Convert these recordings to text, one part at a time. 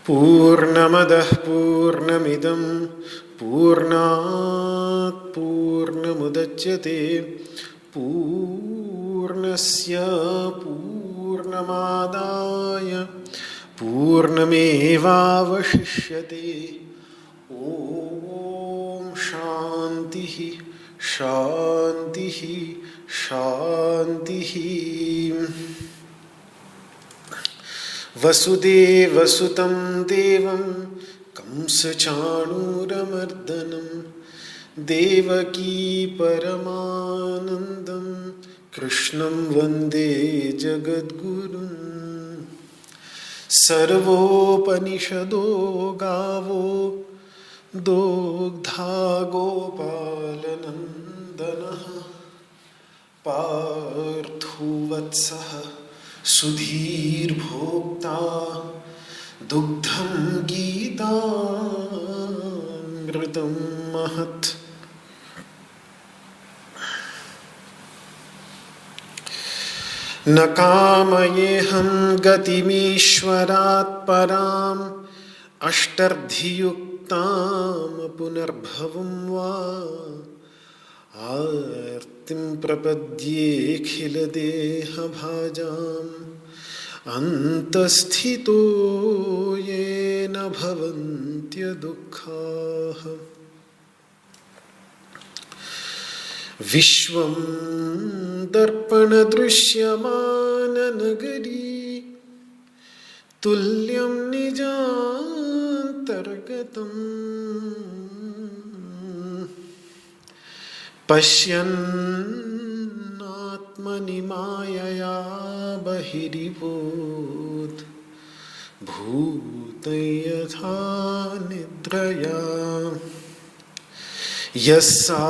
पूर्णमदः पूर्णमिदं पूर्णात् पूर्णमुदच्यते पूर्णस्य पूर्णमादाय पूर्णमेवावशिष्यते। ॐ शान्तिः शान्तिः शान्तिः। वसुदेवसुतं देवं कंसचाणूरमर्दनं देवकी परमानन्दं कृष्णं वन्दे जगद्गुरुं। सर्वोपनिषदो गावो दोग्धा गोपालनन्दनः पार्थो वत्सः सुधीर्भोक्ता दुग्धं गीतामृतं महत्। न कामयेऽहं गतिमीश्वरात् पराम् अष्टर्धियुक्तां पुनर्भवं वा आर्तिं प्रपद्येऽखिलदेहभाजाम् अन्तस्थितो येन भवन्त्यदुःखाः। विश्वं दर्पणदृश्यमाननगरी तुल्यं निजान्तर्गतम् पश्यन्नात्मनि मायया बहिरिवोत् भूतं यथा निद्रया। यस्साक्षात्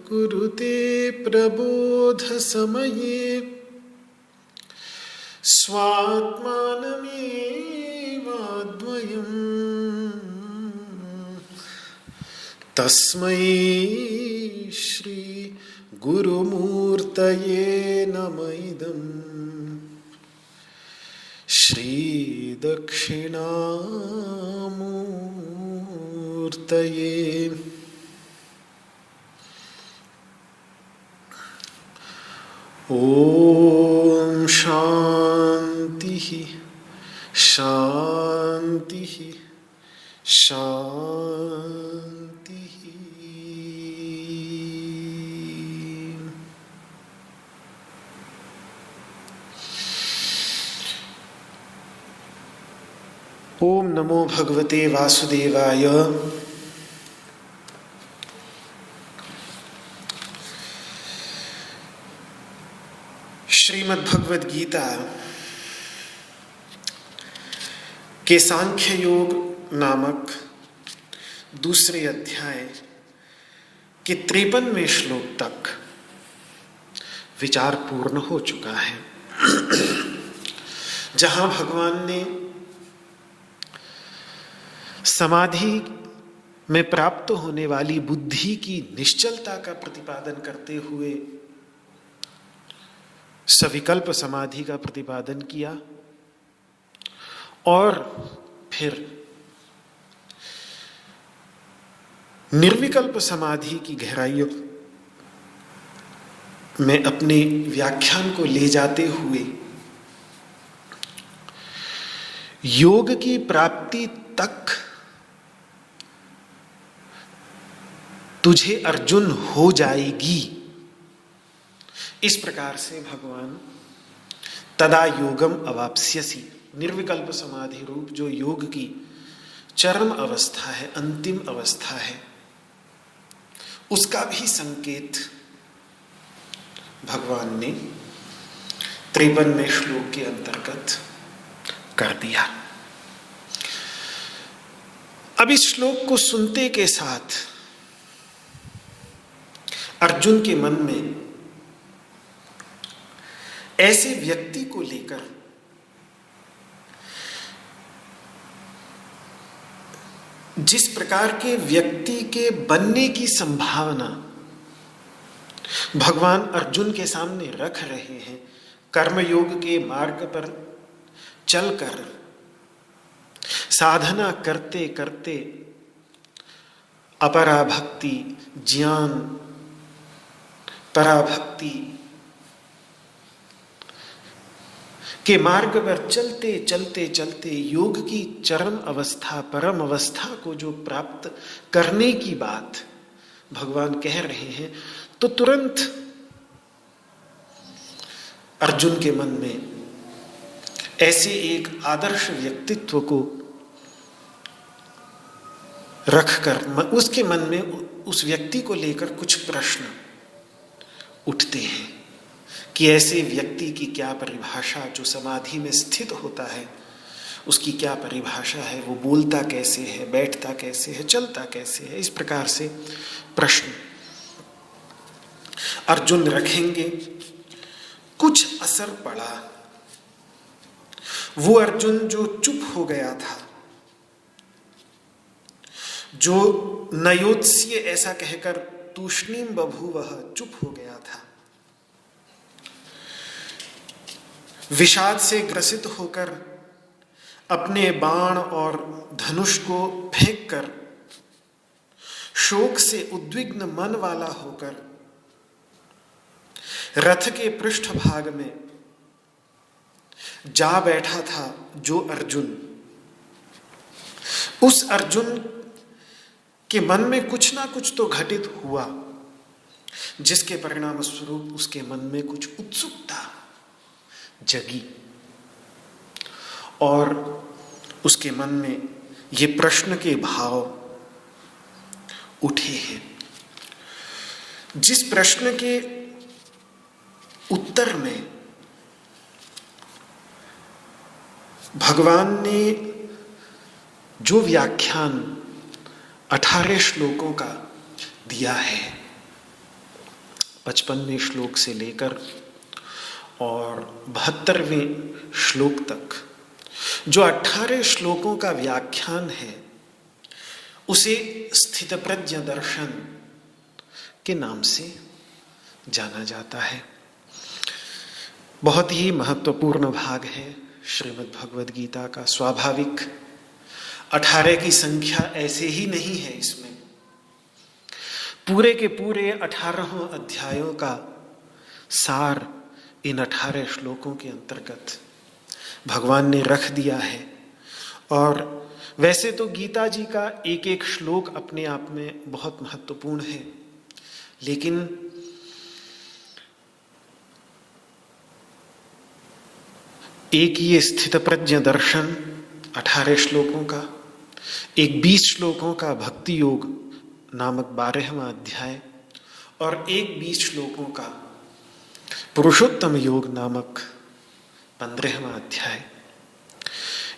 कुरुते प्रबोधसमये स्वात्मानमेवाद्वयम् तस्मै श्री गुरुमूर्तये नमः इदं श्री दक्षिणामूर्तये। ओम शांतिः शांतिः शांतिः। ओम नमो भगवते वासुदेवाय। श्रीमद् भगवद गीता के सांख्य योग नामक दूसरे अध्याय के 53वें श्लोक तक विचार पूर्ण हो चुका है, जहां भगवान ने समाधि में प्राप्त होने वाली बुद्धि की निश्चलता का प्रतिपादन करते हुए सविकल्प समाधि का प्रतिपादन किया और फिर निर्विकल्प समाधि की गहराइयों में अपने व्याख्यान को ले जाते हुए योग की प्राप्ति तक तुझे अर्जुन हो जाएगी, इस प्रकार से भगवान तदा योगम अवाप्स्यसि, निर्विकल्प समाधि रूप जो योग की चरम अवस्था है, अंतिम अवस्था है, उसका भी संकेत भगवान ने 53वें श्लोक के अंतर्गत कर दिया। अब इस श्लोक को सुनते के साथ अर्जुन के मन में ऐसे व्यक्ति को लेकर जिस प्रकार के व्यक्ति के बनने की संभावना भगवान अर्जुन के सामने रख रहे हैं, कर्मयोग के मार्ग पर चलकर साधना करते करते अपराभक्ति, ज्ञान, पराभक्ति के मार्ग पर चलते चलते चलते योग की चरम अवस्था, परम अवस्था को जो प्राप्त करने की बात भगवान कह रहे हैं, तो तुरंत अर्जुन के मन में ऐसे एक आदर्श व्यक्तित्व को रखकर उसके मन में उस व्यक्ति को लेकर कुछ प्रश्न उठते हैं कि ऐसे व्यक्ति की क्या परिभाषा, जो समाधि में स्थित होता है उसकी क्या परिभाषा है, वो बोलता कैसे है, बैठता कैसे है, चलता कैसे है। इस प्रकार से प्रश्न अर्जुन रखेंगे। कुछ असर पड़ा। वो अर्जुन जो चुप हो गया था, जो नयोत्स्य ऐसा कहकर तूष्णीम बभूवः चुप हो गया था, विषाद से ग्रसित होकर अपने बाण और धनुष को फेंककर शोक से उद्विग्न मन वाला होकर रथ के पृष्ठभाग में जा बैठा था जो अर्जुन, उस अर्जुन के मन में कुछ ना कुछ तो घटित हुआ, जिसके परिणाम स्वरूप उसके मन में कुछ उत्सुकता जगी और उसके मन में ये प्रश्न के भाव उठे हैं। जिस प्रश्न के उत्तर में भगवान ने जो व्याख्यान 18 श्लोकों का दिया है, 55वें श्लोक से लेकर और 72वें श्लोक तक जो 18 श्लोकों का व्याख्यान है, उसे स्थितप्रज्ञ दर्शन के नाम से जाना जाता है। बहुत ही महत्वपूर्ण भाग है श्रीमद् भगवद गीता का। स्वाभाविक 18 की संख्या ऐसे ही नहीं है, इसमें पूरे के पूरे 18 अध्यायों का सार इन 18 श्लोकों के अंतर्गत भगवान ने रख दिया है। और वैसे तो गीता जी का एक एक श्लोक अपने आप में बहुत महत्वपूर्ण है, लेकिन एक ये स्थितप्रज्ञ दर्शन 18 श्लोकों का, एक 20 श्लोकों का भक्ति योग नामक 12वां अध्याय और एक 20 श्लोकों का पुरुषोत्तम योग नामक 15वां अध्याय।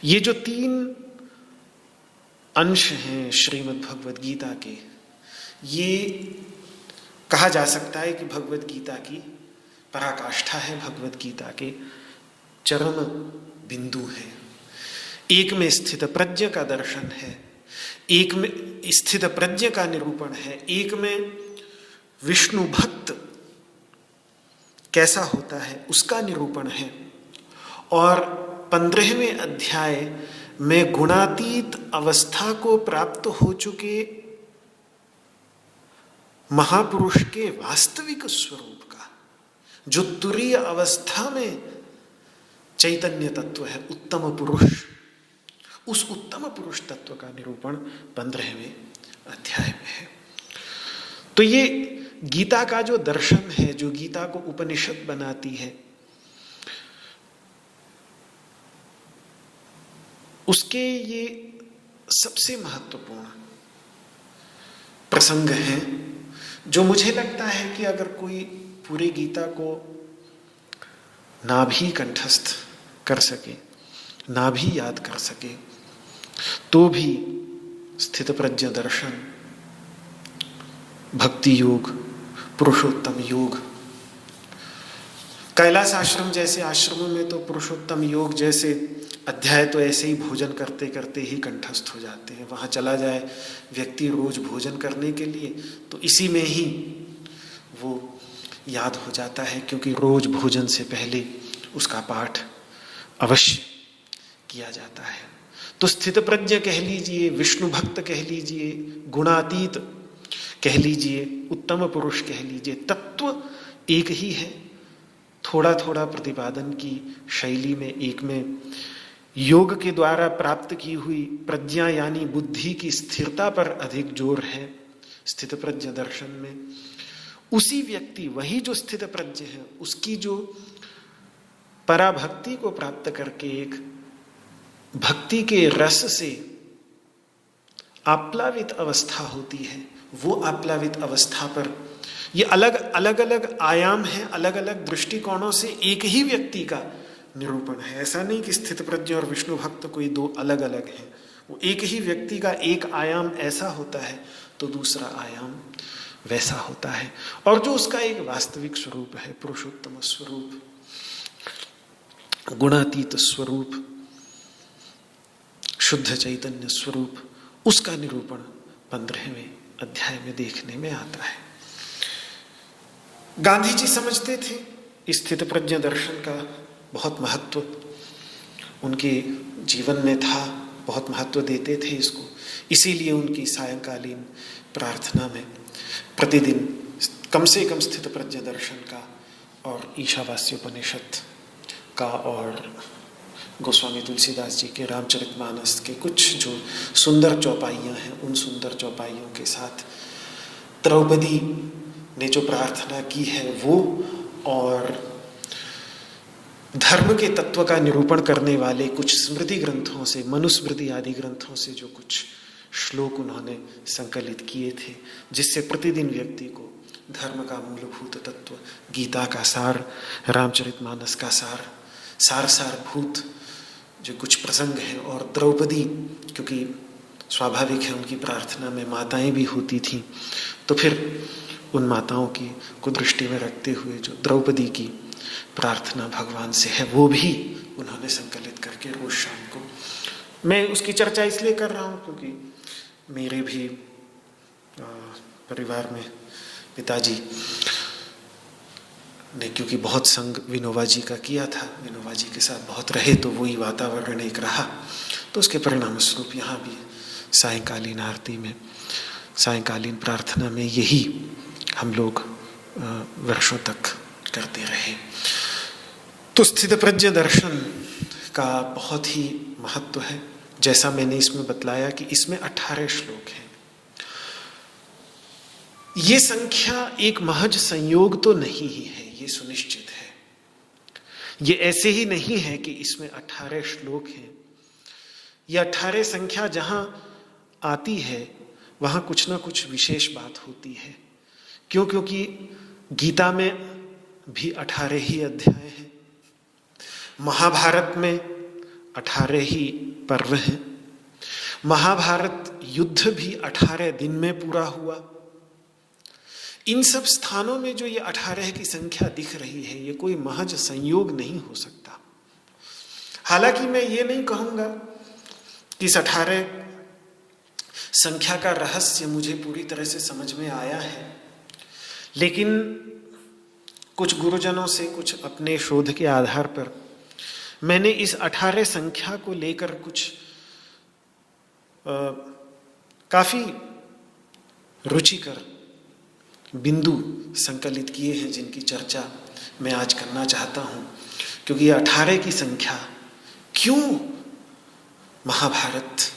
ये जो 3 अंश हैं श्रीमद् भगवद गीता के, ये कहा जा सकता है कि भगवद गीता की पराकाष्ठा है, भगवद गीता के चरम बिंदु है। एक में स्थित प्रज्ञ का दर्शन है, एक में स्थित प्रज्ञ का निरूपण है, एक में विष्णु भक्त कैसा होता है उसका निरूपण है। और 15वें अध्याय में गुणातीत अवस्था को प्राप्त हो चुके महापुरुष के वास्तविक स्वरूप का, जो तुरीय अवस्था में चैतन्य तत्व है, उत्तम पुरुष, उस उत्तम पुरुष तत्व का निरूपण 15वें अध्याय में है। तो ये गीता का जो दर्शन है, जो गीता को उपनिषद बनाती है, उसके ये सबसे महत्वपूर्ण प्रसंग हैं, जो मुझे लगता है कि अगर कोई पूरी गीता को ना भी कंठस्थ कर सके, ना भी याद कर सके, तो भी स्थितप्रज्ञ दर्शन, भक्ति योग, पुरुषोत्तम योग, कैलाश आश्रम जैसे आश्रमों में तो पुरुषोत्तम योग जैसे अध्याय तो ऐसे ही भोजन करते करते ही कंठस्थ हो जाते हैं। वहाँ चला जाए व्यक्ति रोज भोजन करने के लिए तो इसी में ही वो याद हो जाता है, क्योंकि रोज भोजन से पहले उसका पाठ अवश्य किया जाता है। तो स्थितप्रज्ञ कह लीजिए, विष्णु भक्त कह लीजिए, गुणातीत कह लीजिए, उत्तम पुरुष कह लीजिए, तत्व एक ही है। थोड़ा थोड़ा प्रतिपादन की शैली में एक में योग के द्वारा प्राप्त की हुई प्रज्ञा यानी बुद्धि की स्थिरता पर अधिक जोर है स्थितप्रज्ञ दर्शन में। उसी व्यक्ति, वही जो स्थितप्रज्ञ है, उसकी जो पराभक्ति को प्राप्त करके एक भक्ति के रस से आप्लावित अवस्था होती है, वो आप्लावित अवस्था पर ये अलग अलग आयाम हैं, अलग अलग दृष्टिकोणों से एक ही व्यक्ति का निरूपण है। ऐसा नहीं कि स्थितप्रज्ञ और विष्णु भक्त कोई दो अलग अलग हैं, वो एक ही व्यक्ति का एक आयाम ऐसा होता है तो दूसरा आयाम वैसा होता है। और जो उसका एक वास्तविक स्वरूप है, पुरुषोत्तम स्वरूप, गुणातीत स्वरूप, शुद्ध चैतन्य स्वरूप, उसका निरूपण 15वें अध्याय में देखने में आता है। गांधी जी समझते थे स्थितप्रज्ञ दर्शन का बहुत महत्व, उनके जीवन में था, बहुत महत्व देते थे इसको। इसीलिए उनकी सायंकालीन प्रार्थना में प्रतिदिन कम से कम स्थितप्रज्ञ दर्शन का और ईशावास्योपनिषद का और गोस्वामी तुलसीदास जी के रामचरितमानस के कुछ जो सुंदर चौपाइयाँ हैं, उन सुंदर चौपाइयों के साथ द्रौपदी ने जो प्रार्थना की है वो, और धर्म के तत्व का निरूपण करने वाले कुछ स्मृति ग्रंथों से, मनुस्मृति आदि ग्रंथों से जो कुछ श्लोक उन्होंने संकलित किए थे, जिससे प्रतिदिन व्यक्ति को धर्म का मूलभूत तत्व, गीता का सार, रामचरितमानस का सारभूत जो कुछ प्रसंग हैं। और द्रौपदी, क्योंकि स्वाभाविक है उनकी प्रार्थना में माताएं भी होती थीं, तो फिर उन माताओं की को दृष्टि में रखते हुए जो द्रौपदी की प्रार्थना भगवान से है वो भी उन्होंने संकलित करके रोज शाम को, मैं उसकी चर्चा इसलिए कर रहा हूँ क्योंकि मेरे भी परिवार में पिताजी ने, क्योंकि बहुत संग विनोबा जी का किया था, विनोबा जी के साथ बहुत रहे, तो वही वातावरण एक रहा, तो उसके परिणाम स्वरूप यहाँ भी सायंकालीन आरती में, सायंकालीन प्रार्थना में यही हम लोग वर्षों तक करते रहे। तो स्थितप्रज्ञ दर्शन का बहुत ही महत्व है। जैसा मैंने इसमें बतलाया कि इसमें 18 श्लोक हैं। ये संख्या एक महज संयोग तो नहीं ही है, ये सुनिश्चित है। ये ऐसे ही नहीं है कि इसमें 18 श्लोक हैं। ये 18 संख्या जहां आती है वहां कुछ ना कुछ विशेष बात होती है। क्यों? क्योंकि गीता में भी 18 ही अध्याय हैं, महाभारत में 18 ही पर्व हैं, महाभारत युद्ध भी 18 दिन में पूरा हुआ। इन सब स्थानों में जो ये 18 की संख्या दिख रही है, ये कोई महज संयोग नहीं हो सकता। हालांकि मैं ये नहीं कहूंगा कि इस 18 संख्या का रहस्य मुझे पूरी तरह से समझ में आया है, लेकिन कुछ गुरुजनों से, कुछ अपने शोध के आधार पर मैंने इस 18 संख्या को लेकर कुछ काफी रुचिकर बिंदु संकलित किए हैं, जिनकी चर्चा मैं आज करना चाहता हूं। क्योंकि ये 18 की संख्या क्यों महाभारत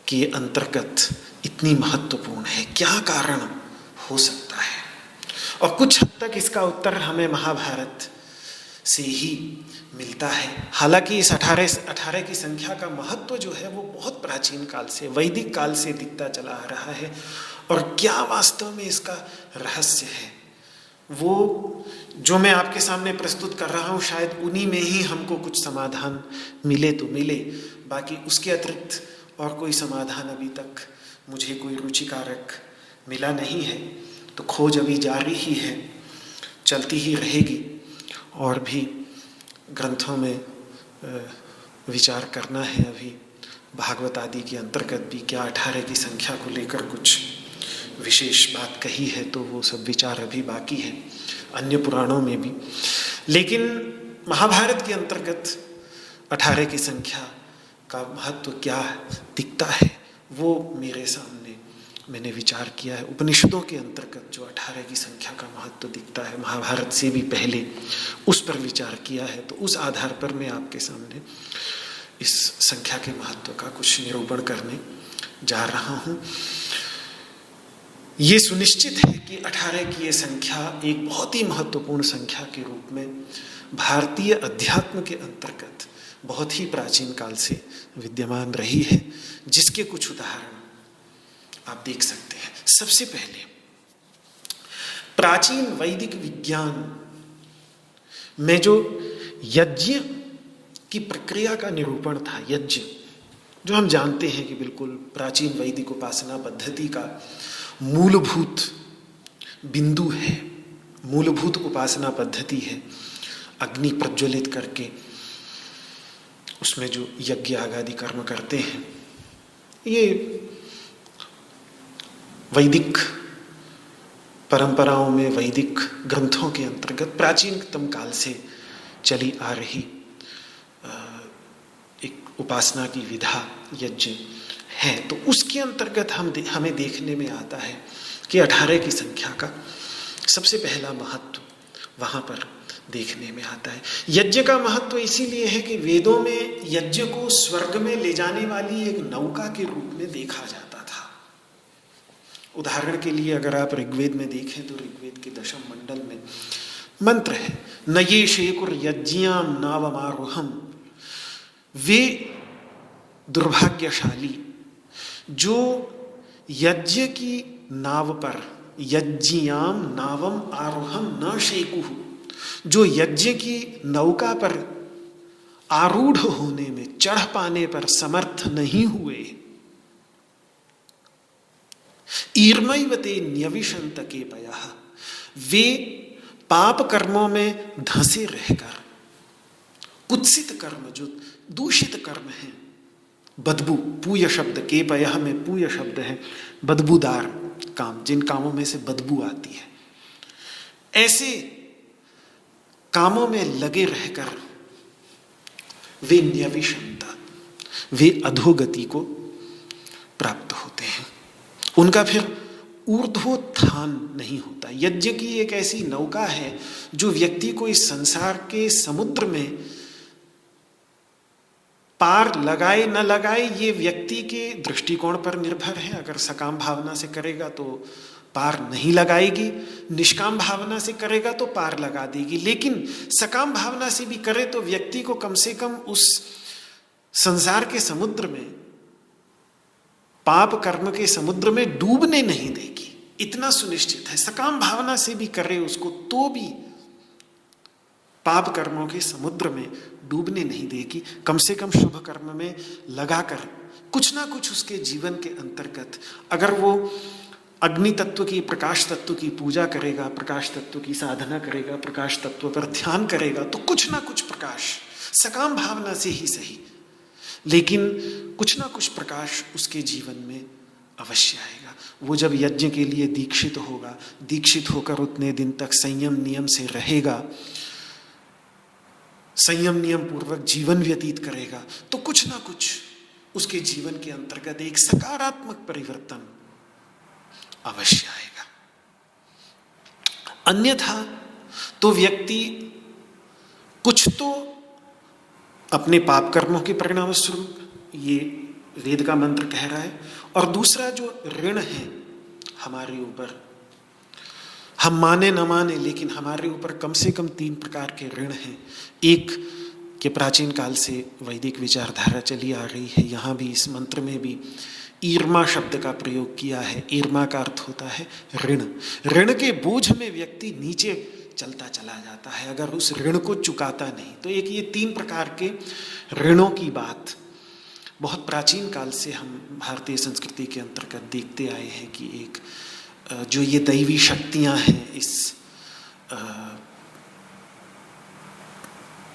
के अंतर्गत इतनी महत्वपूर्ण है, क्या कारण हो सकता है, और कुछ हद तक इसका उत्तर हमें महाभारत से ही मिलता है। हालांकि इस 18 की संख्या का महत्व जो है वो बहुत प्राचीन काल से, वैदिक काल से दिखता चला आ रहा है, और क्या वास्तव में इसका रहस्य है वो जो मैं आपके सामने प्रस्तुत कर रहा हूँ, शायद उन्हीं में ही हमको कुछ समाधान मिले तो मिले। बाकी उसके अतिरिक्त और कोई समाधान अभी तक मुझे कोई रुचिकारक मिला नहीं है। तो खोज अभी जारी ही है, चलती ही रहेगी, और भी ग्रंथों में विचार करना है। अभी भागवत आदि के अंतर्गत भी क्या 18 की संख्या को लेकर कुछ विशेष बात कही है, तो वो सब विचार अभी बाकी है, अन्य पुराणों में भी। लेकिन महाभारत के अंतर्गत 18 की संख्या का महत्व क्या दिखता है वो मेरे सामने मैंने विचार किया है। उपनिषदों के अंतर्गत जो 18 की संख्या का महत्व दिखता है, महाभारत से भी पहले, उस पर विचार किया है। तो उस आधार पर मैं आपके सामने इस संख्या के महत्व का कुछ निरूपण करने जा रहा हूँ। ये सुनिश्चित है कि 18 की ये संख्या एक बहुत ही महत्वपूर्ण संख्या के रूप में भारतीय अध्यात्म के अंतर्गत बहुत ही प्राचीन काल से विद्यमान रही है, जिसके कुछ उदाहरण आप देख सकते हैं। सबसे पहले प्राचीन वैदिक विज्ञान में जो यज्ञ की प्रक्रिया का निरूपण था, यज्ञ जो हम जानते हैं कि बिल्कुल प्राचीन वैदिक उपासना पद्धति का मूलभूत बिंदु है, मूलभूत उपासना पद्धति है। अग्नि प्रज्वलित करके उसमें जो यज्ञ आदि कर्म करते हैं, ये वैदिक परंपराओं में, वैदिक ग्रंथों के अंतर्गत प्राचीनतम काल से चली आ रही एक उपासना की विधा यज्ञ है। तो उसके अंतर्गत हमें देखने में आता है कि 18 की संख्या का सबसे पहला महत्व वहाँ पर देखने में आता है। यज्ञ का महत्व इसीलिए है कि वेदों में यज्ञ को स्वर्ग में ले जाने वाली एक नौका के रूप में देखा जाता था। उदाहरण के लिए अगर आप ऋग्वेद में देखें तो ऋग्वेद के दशम मंडल में मंत्र है, नये शेकुर यज्ञाम नावमारुहम। वे दुर्भाग्यशाली जो यज्ञ की नाव पर, यज्ञाम नावम आरोहम न शेकुहु, जो यज्ञ की नौका पर आरूढ़ होने में, चढ़ पाने पर समर्थ नहीं हुए। ईर्मैवते न्यविशंत के पयः, वे पाप कर्मों में धंसे रहकर, कुत्सित कर्म जो दूषित कर्म है, बदबू, पूय शब्द, के पयः में पूय शब्द है, बदबूदार काम, जिन कामों में से बदबू आती है, ऐसे कामों में लगे रहकर वे न्यविशंता, वे अधोगति को प्राप्त होते हैं। उनका फिर ऊर्ध्वोत्थान नहीं होता। यज्ञ की एक ऐसी नौका है जो व्यक्ति को इस संसार के समुद्र में पार लगाए न लगाए, ये व्यक्ति के दृष्टिकोण पर निर्भर है। अगर सकाम भावना से करेगा तो पार नहीं लगाएगी, निष्काम भावना से करेगा तो पार लगा देगी। लेकिन सकाम भावना से भी करे तो व्यक्ति को कम से कम उस संसार के समुद्र में, पाप कर्म के समुद्र में डूबने नहीं देगी, इतना सुनिश्चित है। सकाम भावना से भी करे उसको तो भी पाप कर्मों के समुद्र में डूबने नहीं देगी। कम से कम शुभ कर्म में लगाकर कुछ ना कुछ उसके जीवन के अंतर्गत, अगर वो अग्नि तत्व की, प्रकाश तत्व की पूजा करेगा, प्रकाश तत्व की साधना करेगा, प्रकाश तत्व पर ध्यान करेगा, तो कुछ ना कुछ प्रकाश, सकाम भावना से ही सही, लेकिन कुछ ना कुछ प्रकाश उसके जीवन में अवश्य आएगा। वो जब यज्ञ के लिए दीक्षित होगा, दीक्षित होकर उतने दिन तक संयम नियम से रहेगा, संयम नियम पूर्वक जीवन व्यतीत करेगा, तो कुछ ना कुछ उसके जीवन के अंतर्गत एक सकारात्मक परिवर्तन अवश्य आएगा। अन्यथा तो व्यक्ति कुछ तो अपने पाप कर्मों के परिणाम स्वरूप, ये वेद का मंत्र कह रहा है, और दूसरा जो ऋण है हमारे ऊपर, हम माने न माने लेकिन हमारे ऊपर कम से कम 3 प्रकार के ऋण हैं। एक के प्राचीन काल से वैदिक विचारधारा चली आ रही है, यहाँ भी इस मंत्र में भी ईर्मा शब्द का प्रयोग किया है। ईर्मा का अर्थ होता है ऋण। ऋण के बोझ में व्यक्ति नीचे चलता चला जाता है अगर उस ऋण को चुकाता नहीं। तो एक ये 3 प्रकार के ऋणों की बात बहुत प्राचीन काल से हम भारतीय संस्कृति के अंतर्गत देखते आए हैं कि एक जो ये दैवी शक्तियां हैं इस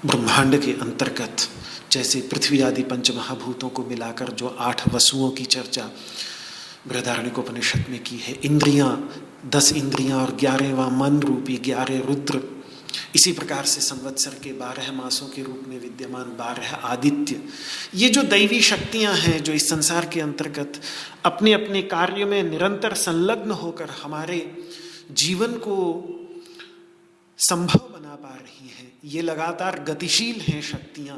ब्रह्मांड के अंतर्गत, जैसे पृथ्वी आदि पंचमहाभूतों को मिलाकर जो 8 वसुओं की चर्चा बृहदारण्यकोपनिषद में की है, इंद्रियां 10 इंद्रियां और 11वां मन रूपी 11 रुद्र, इसी प्रकार से संवत्सर के 12 मासों के रूप में विद्यमान 12 आदित्य, ये जो दैवी शक्तियां हैं जो इस संसार के अंतर्गत अपने अपने कार्य में निरंतर संलग्न होकर हमारे जीवन को संभव बना पा रही हैं, ये लगातार गतिशील हैं शक्तियां,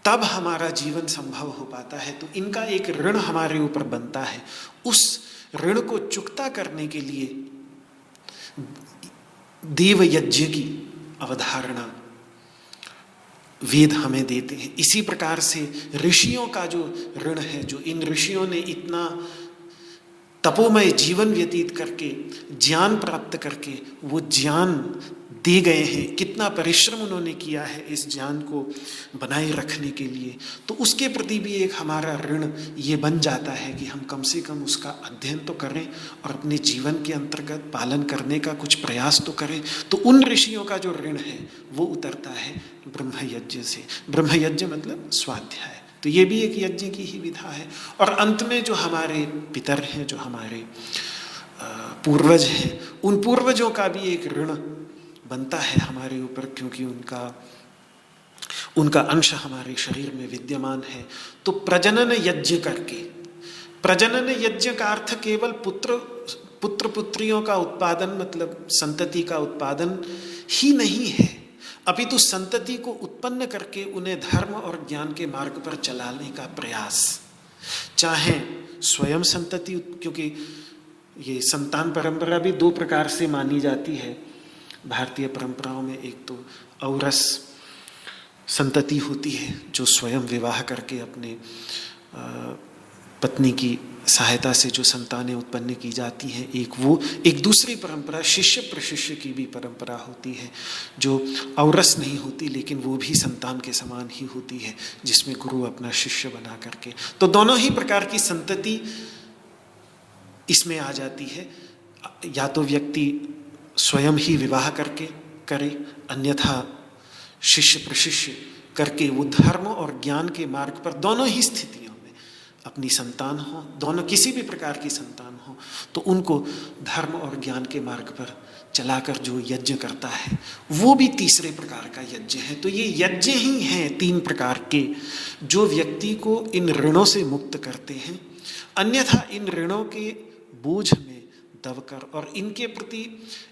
तब हमारा जीवन संभव हो पाता है। तो इनका एक ऋण हमारे ऊपर बनता है। उस ऋण को चुकता करने के लिए देव यज्ञ की अवधारणा वेद हमें देते हैं। इसी प्रकार से ऋषियों का जो ऋण है, जो इन ऋषियों ने इतना तपोमय जीवन व्यतीत करके ज्ञान प्राप्त करके वो ज्ञान दे गए हैं, कितना परिश्रम उन्होंने किया है इस ज्ञान को बनाए रखने के लिए, तो उसके प्रति भी एक हमारा ऋण ये बन जाता है कि हम कम से कम उसका अध्ययन तो करें और अपने जीवन के अंतर्गत पालन करने का कुछ प्रयास तो करें। तो उन ऋषियों का जो ऋण है वो उतरता है ब्रह्म यज्ञ से। ब्रह्म यज्ञ मतलब स्वाध्याय, तो ये भी एक यज्ञ की ही विधा है। और अंत में जो हमारे पितर हैं, जो हमारे पूर्वज हैं, उन पूर्वजों का भी एक ऋण बनता है हमारे ऊपर, क्योंकि उनका अंश हमारे शरीर में विद्यमान है। तो प्रजनन यज्ञ करके, प्रजनन यज्ञ का अर्थ केवल पुत्र पुत्रियों का उत्पादन मतलब संतति का उत्पादन ही नहीं है, अपितु संतति को उत्पन्न करके उन्हें धर्म और ज्ञान के मार्ग पर चलाने का प्रयास। चाहे स्वयं संतति, क्योंकि ये संतान परंपरा भी 2 प्रकार से मानी जाती है भारतीय परंपराओं में। एक तो औरस संतति होती है जो स्वयं विवाह करके अपने पत्नी की सहायता से जो संतानें उत्पन्न की जाती हैं, एक दूसरी परंपरा शिष्य प्रशिष्य की भी परंपरा होती है जो औरस नहीं होती लेकिन वो भी संतान के समान ही होती है, जिसमें गुरु अपना शिष्य बना करके। तो दोनों ही प्रकार की संतति इसमें आ जाती है। या तो व्यक्ति स्वयं ही विवाह करके करे, अन्यथा शिष्य प्रशिष्य करके वो धर्म और ज्ञान के मार्ग पर दोनों ही स्थितियों में अपनी संतान हो, दोनों किसी भी प्रकार की संतान हो, तो उनको धर्म और ज्ञान के मार्ग पर चलाकर जो यज्ञ करता है वो भी तीसरे प्रकार का यज्ञ है। तो ये यज्ञ ही हैं 3 प्रकार के जो व्यक्ति को इन ऋणों से मुक्त करते हैं, अन्यथा इन ऋणों के बोझ में दबकर। और इनके प्रति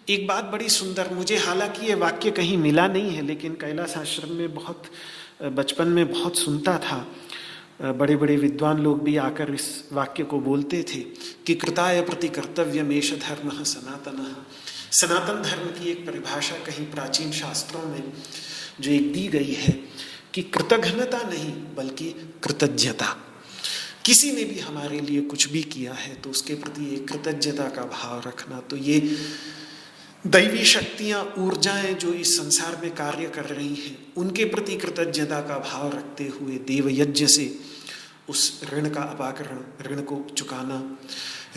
एक बात बड़ी सुंदर, मुझे हालांकि ये वाक्य कहीं मिला नहीं है लेकिन कैलाश आश्रम में बहुत बचपन में बहुत सुनता था, बड़े बड़े विद्वान लोग भी आकर इस वाक्य को बोलते थे कि कृताय प्रति कर्तव्यमेष धर्मः सनातनः। सनातन धर्म की एक परिभाषा कहीं प्राचीन शास्त्रों में जो एक दी गई है कि कृतघ्नता नहीं बल्कि कृतज्ञता। किसी ने भी हमारे लिए कुछ भी किया है तो उसके प्रति एक कृतज्ञता का भाव रखना। तो ये दैवी शक्तियाँ, ऊर्जाएं जो इस संसार में कार्य कर रही हैं, उनके प्रति कृतज्ञता का भाव रखते हुए देव यज्ञ से उस ऋण का अपाकरण, ऋण को चुकाना,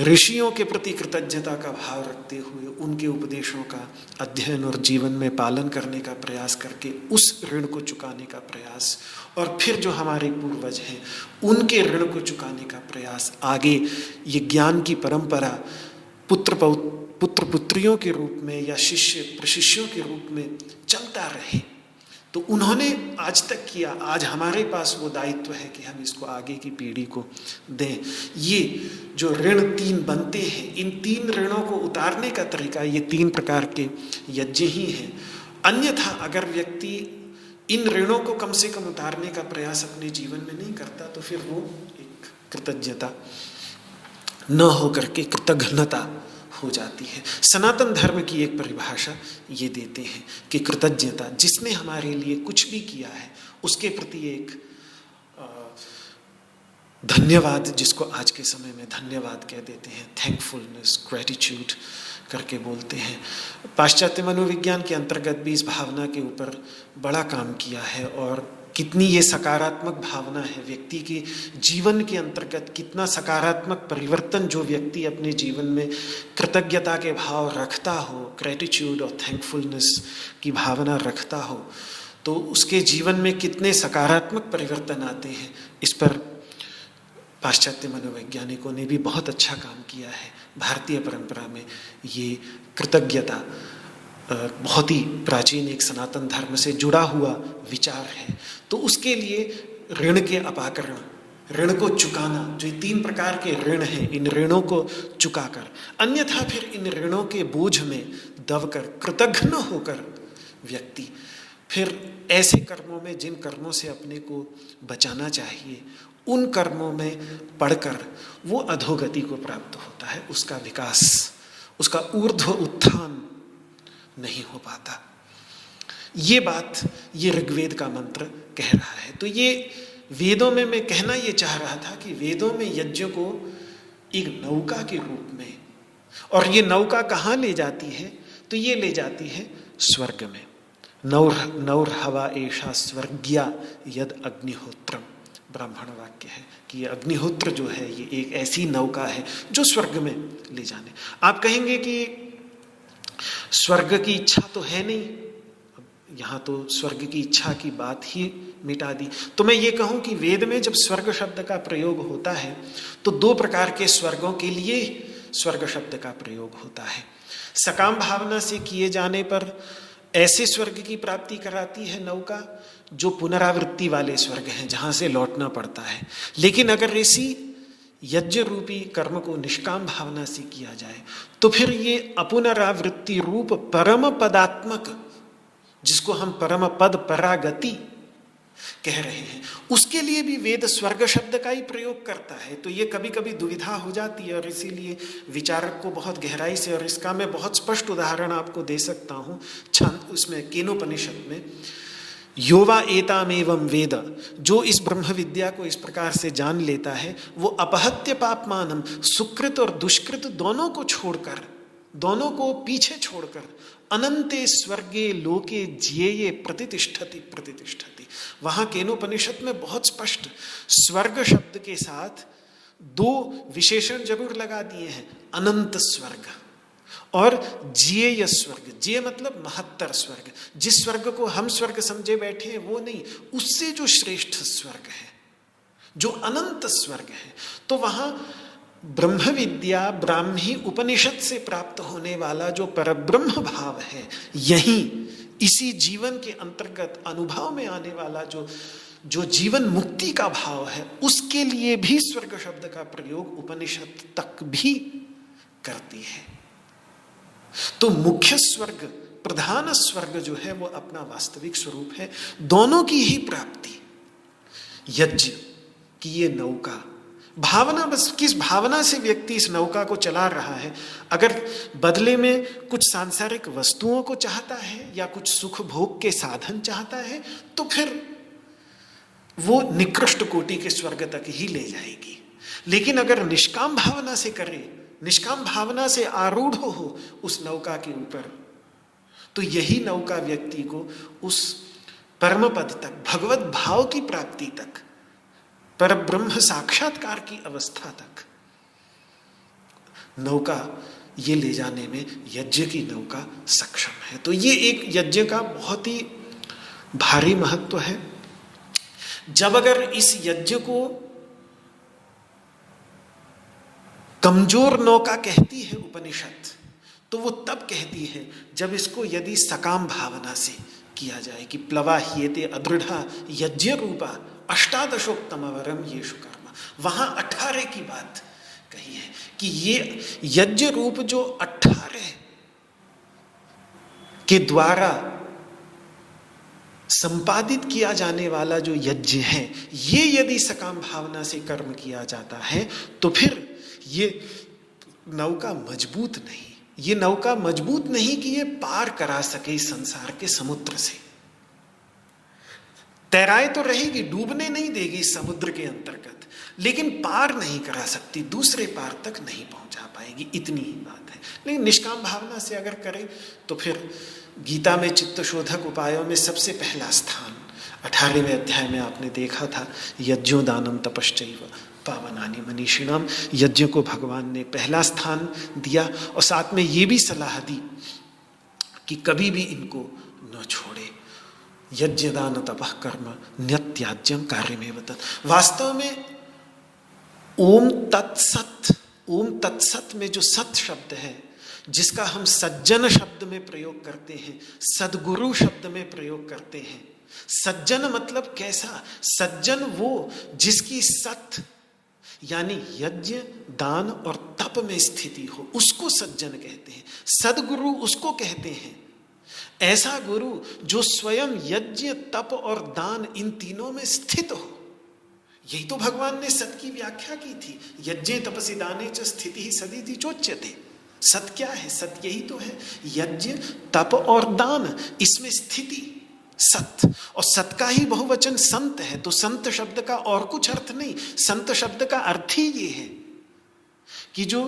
ऋषियों के प्रति कृतज्ञता का भाव रखते हुए उनके उपदेशों का अध्ययन और जीवन में पालन करने का प्रयास करके उस ऋण को चुकाने का प्रयास, और फिर जो हमारे पूर्वज हैं उनके ऋण को चुकाने का प्रयास, आगे ये ज्ञान की परंपरा पुत्र पुत्रियों के रूप में या शिष्य प्रशिष्यों के रूप में चलता रहे। तो उन्होंने आज तक किया, आज हमारे पास वो दायित्व है कि हम इसको आगे की पीढ़ी को दें। ये जो ऋण 3 बनते हैं, इन 3 ऋणों को उतारने का तरीका ये 3 प्रकार के यज्ञ ही हैं। अन्यथा अगर व्यक्ति इन ऋणों को कम से कम उतारने का प्रयास अपने जीवन में नहीं करता तो फिर वो एक कृतज्ञता न हो करके कृतघ्नता हो जाती है। सनातन धर्म की एक परिभाषा ये देते हैं कि कृतज्ञता, जिसने हमारे लिए कुछ भी किया है उसके प्रति एक धन्यवाद, जिसको आज के समय में धन्यवाद कह देते हैं, थैंकफुलनेस, ग्रेटिट्यूड करके बोलते हैं। पाश्चात्य मनोविज्ञान के अंतर्गत भी इस भावना के ऊपर बड़ा काम किया है, और कितनी ये सकारात्मक भावना है व्यक्ति के जीवन के अंतर्गत, कितना सकारात्मक परिवर्तन जो व्यक्ति अपने जीवन में कृतज्ञता के भाव रखता हो, ग्रेटिट्यूड और थैंकफुलनेस की भावना रखता हो, तो उसके जीवन में कितने सकारात्मक परिवर्तन आते हैं। इस पर पाश्चात्य मनोवैज्ञानिकों ने भी बहुत अच्छा काम किया है। भारतीय परंपरा में ये कृतज्ञता बहुत ही प्राचीन एक सनातन धर्म से जुड़ा हुआ विचार है। तो उसके लिए ऋण के अपाकरण, ऋण को चुकाना, जो ये 3 प्रकार के ऋण हैं, इन ऋणों को चुकाकर, अन्यथा फिर इन ऋणों के बोझ में दबकर कृतघ्न होकर व्यक्ति फिर ऐसे कर्मों में, जिन कर्मों से अपने को बचाना चाहिए, उन कर्मों में पढ़कर वो अधोगति को प्राप्त होता है, उसका विकास, उसका ऊर्ध्व उत्थान नहीं हो पाता। ये बात ये ऋग्वेद का मंत्र कह रहा है। तो ये वेदों में, मैं कहना ये चाह रहा था कि वेदों में यज्ञ को एक नौका के रूप में, और ये नौका कहाँ ले जाती है, तो ये ले जाती है स्वर्ग में। नौर हवा एषा स्वर्ग्या यद अग्निहोत्रम, ब्राह्मण वाक्य है कि ये अग्निहोत्र जो है ये एक ऐसी नौका है जो स्वर्ग में ले जाने। आप कहेंगे कि स्वर्ग की इच्छा तो है नहीं, यहाँ तो स्वर्ग की इच्छा की बात ही मिटा दी। तो मैं ये कहूँ कि वेद में जब स्वर्ग शब्द का प्रयोग होता है तो 2 प्रकार के स्वर्गों के लिए स्वर्ग शब्द का प्रयोग होता है। सकाम भावना से किए जाने पर ऐसे स्वर्ग की प्राप्ति कराती है नौका जो पुनरावृत्ति वाले स्वर्ग हैं, जहाँ से लौटना पड़ता है। लेकिन अगर ऐसी यज्ञ रूपी कर्म को निष्काम भावना से किया जाए तो फिर ये अपुनरावृत्ति रूप परम पदात्मक, जिसको हम परम पद परागति कह रहे हैं, उसके लिए भी वेद स्वर्ग शब्द का ही प्रयोग करता है। तो ये कभी कभी दुविधा हो जाती है, और इसीलिए विचारक को बहुत गहराई से, और इसका मैं बहुत स्पष्ट उदाहरण आपको दे सकता हूँ उसमें केनोपनिषद में, योवा एतामेवं वेद, जो इस ब्रह्म विद्या को इस प्रकार से जान लेता है, वो अपहत्य पापमानम, सुकृत और दुष्कृत दोनों को छोड़कर, दोनों को पीछे छोड़कर, अनंते स्वर्गे लोके ज्येये प्रतिष्ठति प्रतिष्ठति। वहाँ केनोपनिषद में बहुत स्पष्ट स्वर्ग शब्द के साथ 2 विशेषण जरूर लगा दिए हैं, अनंत स्वर्ग और ज्येय स्वर्ग। ज्येय मतलब महत्तर स्वर्ग, जिस स्वर्ग को हम स्वर्ग समझे बैठे हैं वो नहीं, उससे जो श्रेष्ठ स्वर्ग है, जो अनंत स्वर्ग है। तो वहाँ ब्रह्म विद्या, ब्राह्मी उपनिषद से प्राप्त होने वाला जो परब्रह्म भाव है, यही इसी जीवन के अंतर्गत अनुभव में आने वाला जो जीवन मुक्ति का भाव है, उसके लिए भी स्वर्ग शब्द का प्रयोग उपनिषद तक भी करती है। तो मुख्य स्वर्ग, प्रधान स्वर्ग जो है वो अपना वास्तविक स्वरूप है। दोनों की ही प्राप्ति, यज्ञ की ये नौका, भावना, बस किस भावना से व्यक्ति इस नौका को चला रहा है। अगर बदले में कुछ सांसारिक वस्तुओं को चाहता है या कुछ सुख भोग के साधन चाहता है तो फिर वो निकृष्ट कोटि के स्वर्ग तक ही ले जाएगी। लेकिन अगर निष्काम भावना से करे, निष्काम भावना से आरूढ़ हो उस नौका के ऊपर, तो यही नौका व्यक्ति को उस परम पद तक, भगवत भाव की प्राप्ति तक पर ब्रह्म साक्षात्कार की अवस्था तक नौका ये ले जाने में यज्ञ की नौका सक्षम है। तो ये एक यज्ञ का बहुत ही भारी महत्व है। जब अगर इस यज्ञ को कमजोर नौका कहती है उपनिषद, तो वो तब कहती है जब इसको यदि सकाम भावना से किया जाए कि प्लवाह्येते अदृढ़ा यज्ञ रूपा अष्टादशोक्तम वरम येषु कर्म। वहां 18 की बात कही है कि ये यज्ञ रूप जो 18 के द्वारा संपादित किया जाने वाला जो यज्ञ है, ये यदि सकाम भावना से कर्म किया जाता है तो फिर ये नौका मजबूत नहीं, ये नौका मजबूत नहीं कि ये पार करा सके इस संसार के समुद्र से। तैराए तो रहेगी, डूबने नहीं देगी समुद्र के अंतर्गत, लेकिन पार नहीं करा सकती, दूसरे पार तक नहीं पहुंचा पाएगी, इतनी ही बात है। लेकिन निष्काम भावना से अगर करें तो फिर गीता में चित्तशोधक उपायों में सबसे पहला स्थान 18वें अध्याय में आपने देखा था, यज्ञो दानम तपश्चैव पावनानि मनीषिणाम। यज्ञ को भगवान ने पहला स्थान दिया और साथ में ये भी सलाह दी कि कभी भी इनको न छोड़े। यज्ञ दान तपः कर्म न्यत्याज्यम कार्यमेव तत्। वास्तव में ओम तत्सत में जो सत शब्द है, जिसका हम सज्जन शब्द में प्रयोग करते हैं, सद्गुरु शब्द में प्रयोग करते हैं। सज्जन मतलब कैसा? सज्जन वो जिसकी सत यानी यज्ञ दान और तप में स्थिति हो, उसको सज्जन कहते हैं। सद्गुरु उसको कहते हैं, ऐसा गुरु जो स्वयं यज्ञ तप और दान इन तीनों में स्थित हो। यही तो भगवान ने सत की व्याख्या की थी, यज्ञ तपसि दाने च स्थिति ही सदीति चोच्यते। सत क्या है? सत यही तो है, यज्ञ तप और दान, इसमें स्थिति सत। और सत का ही बहुवचन संत है, तो संत शब्द का और कुछ अर्थ नहीं, संत शब्द का अर्थ ही ये है कि जो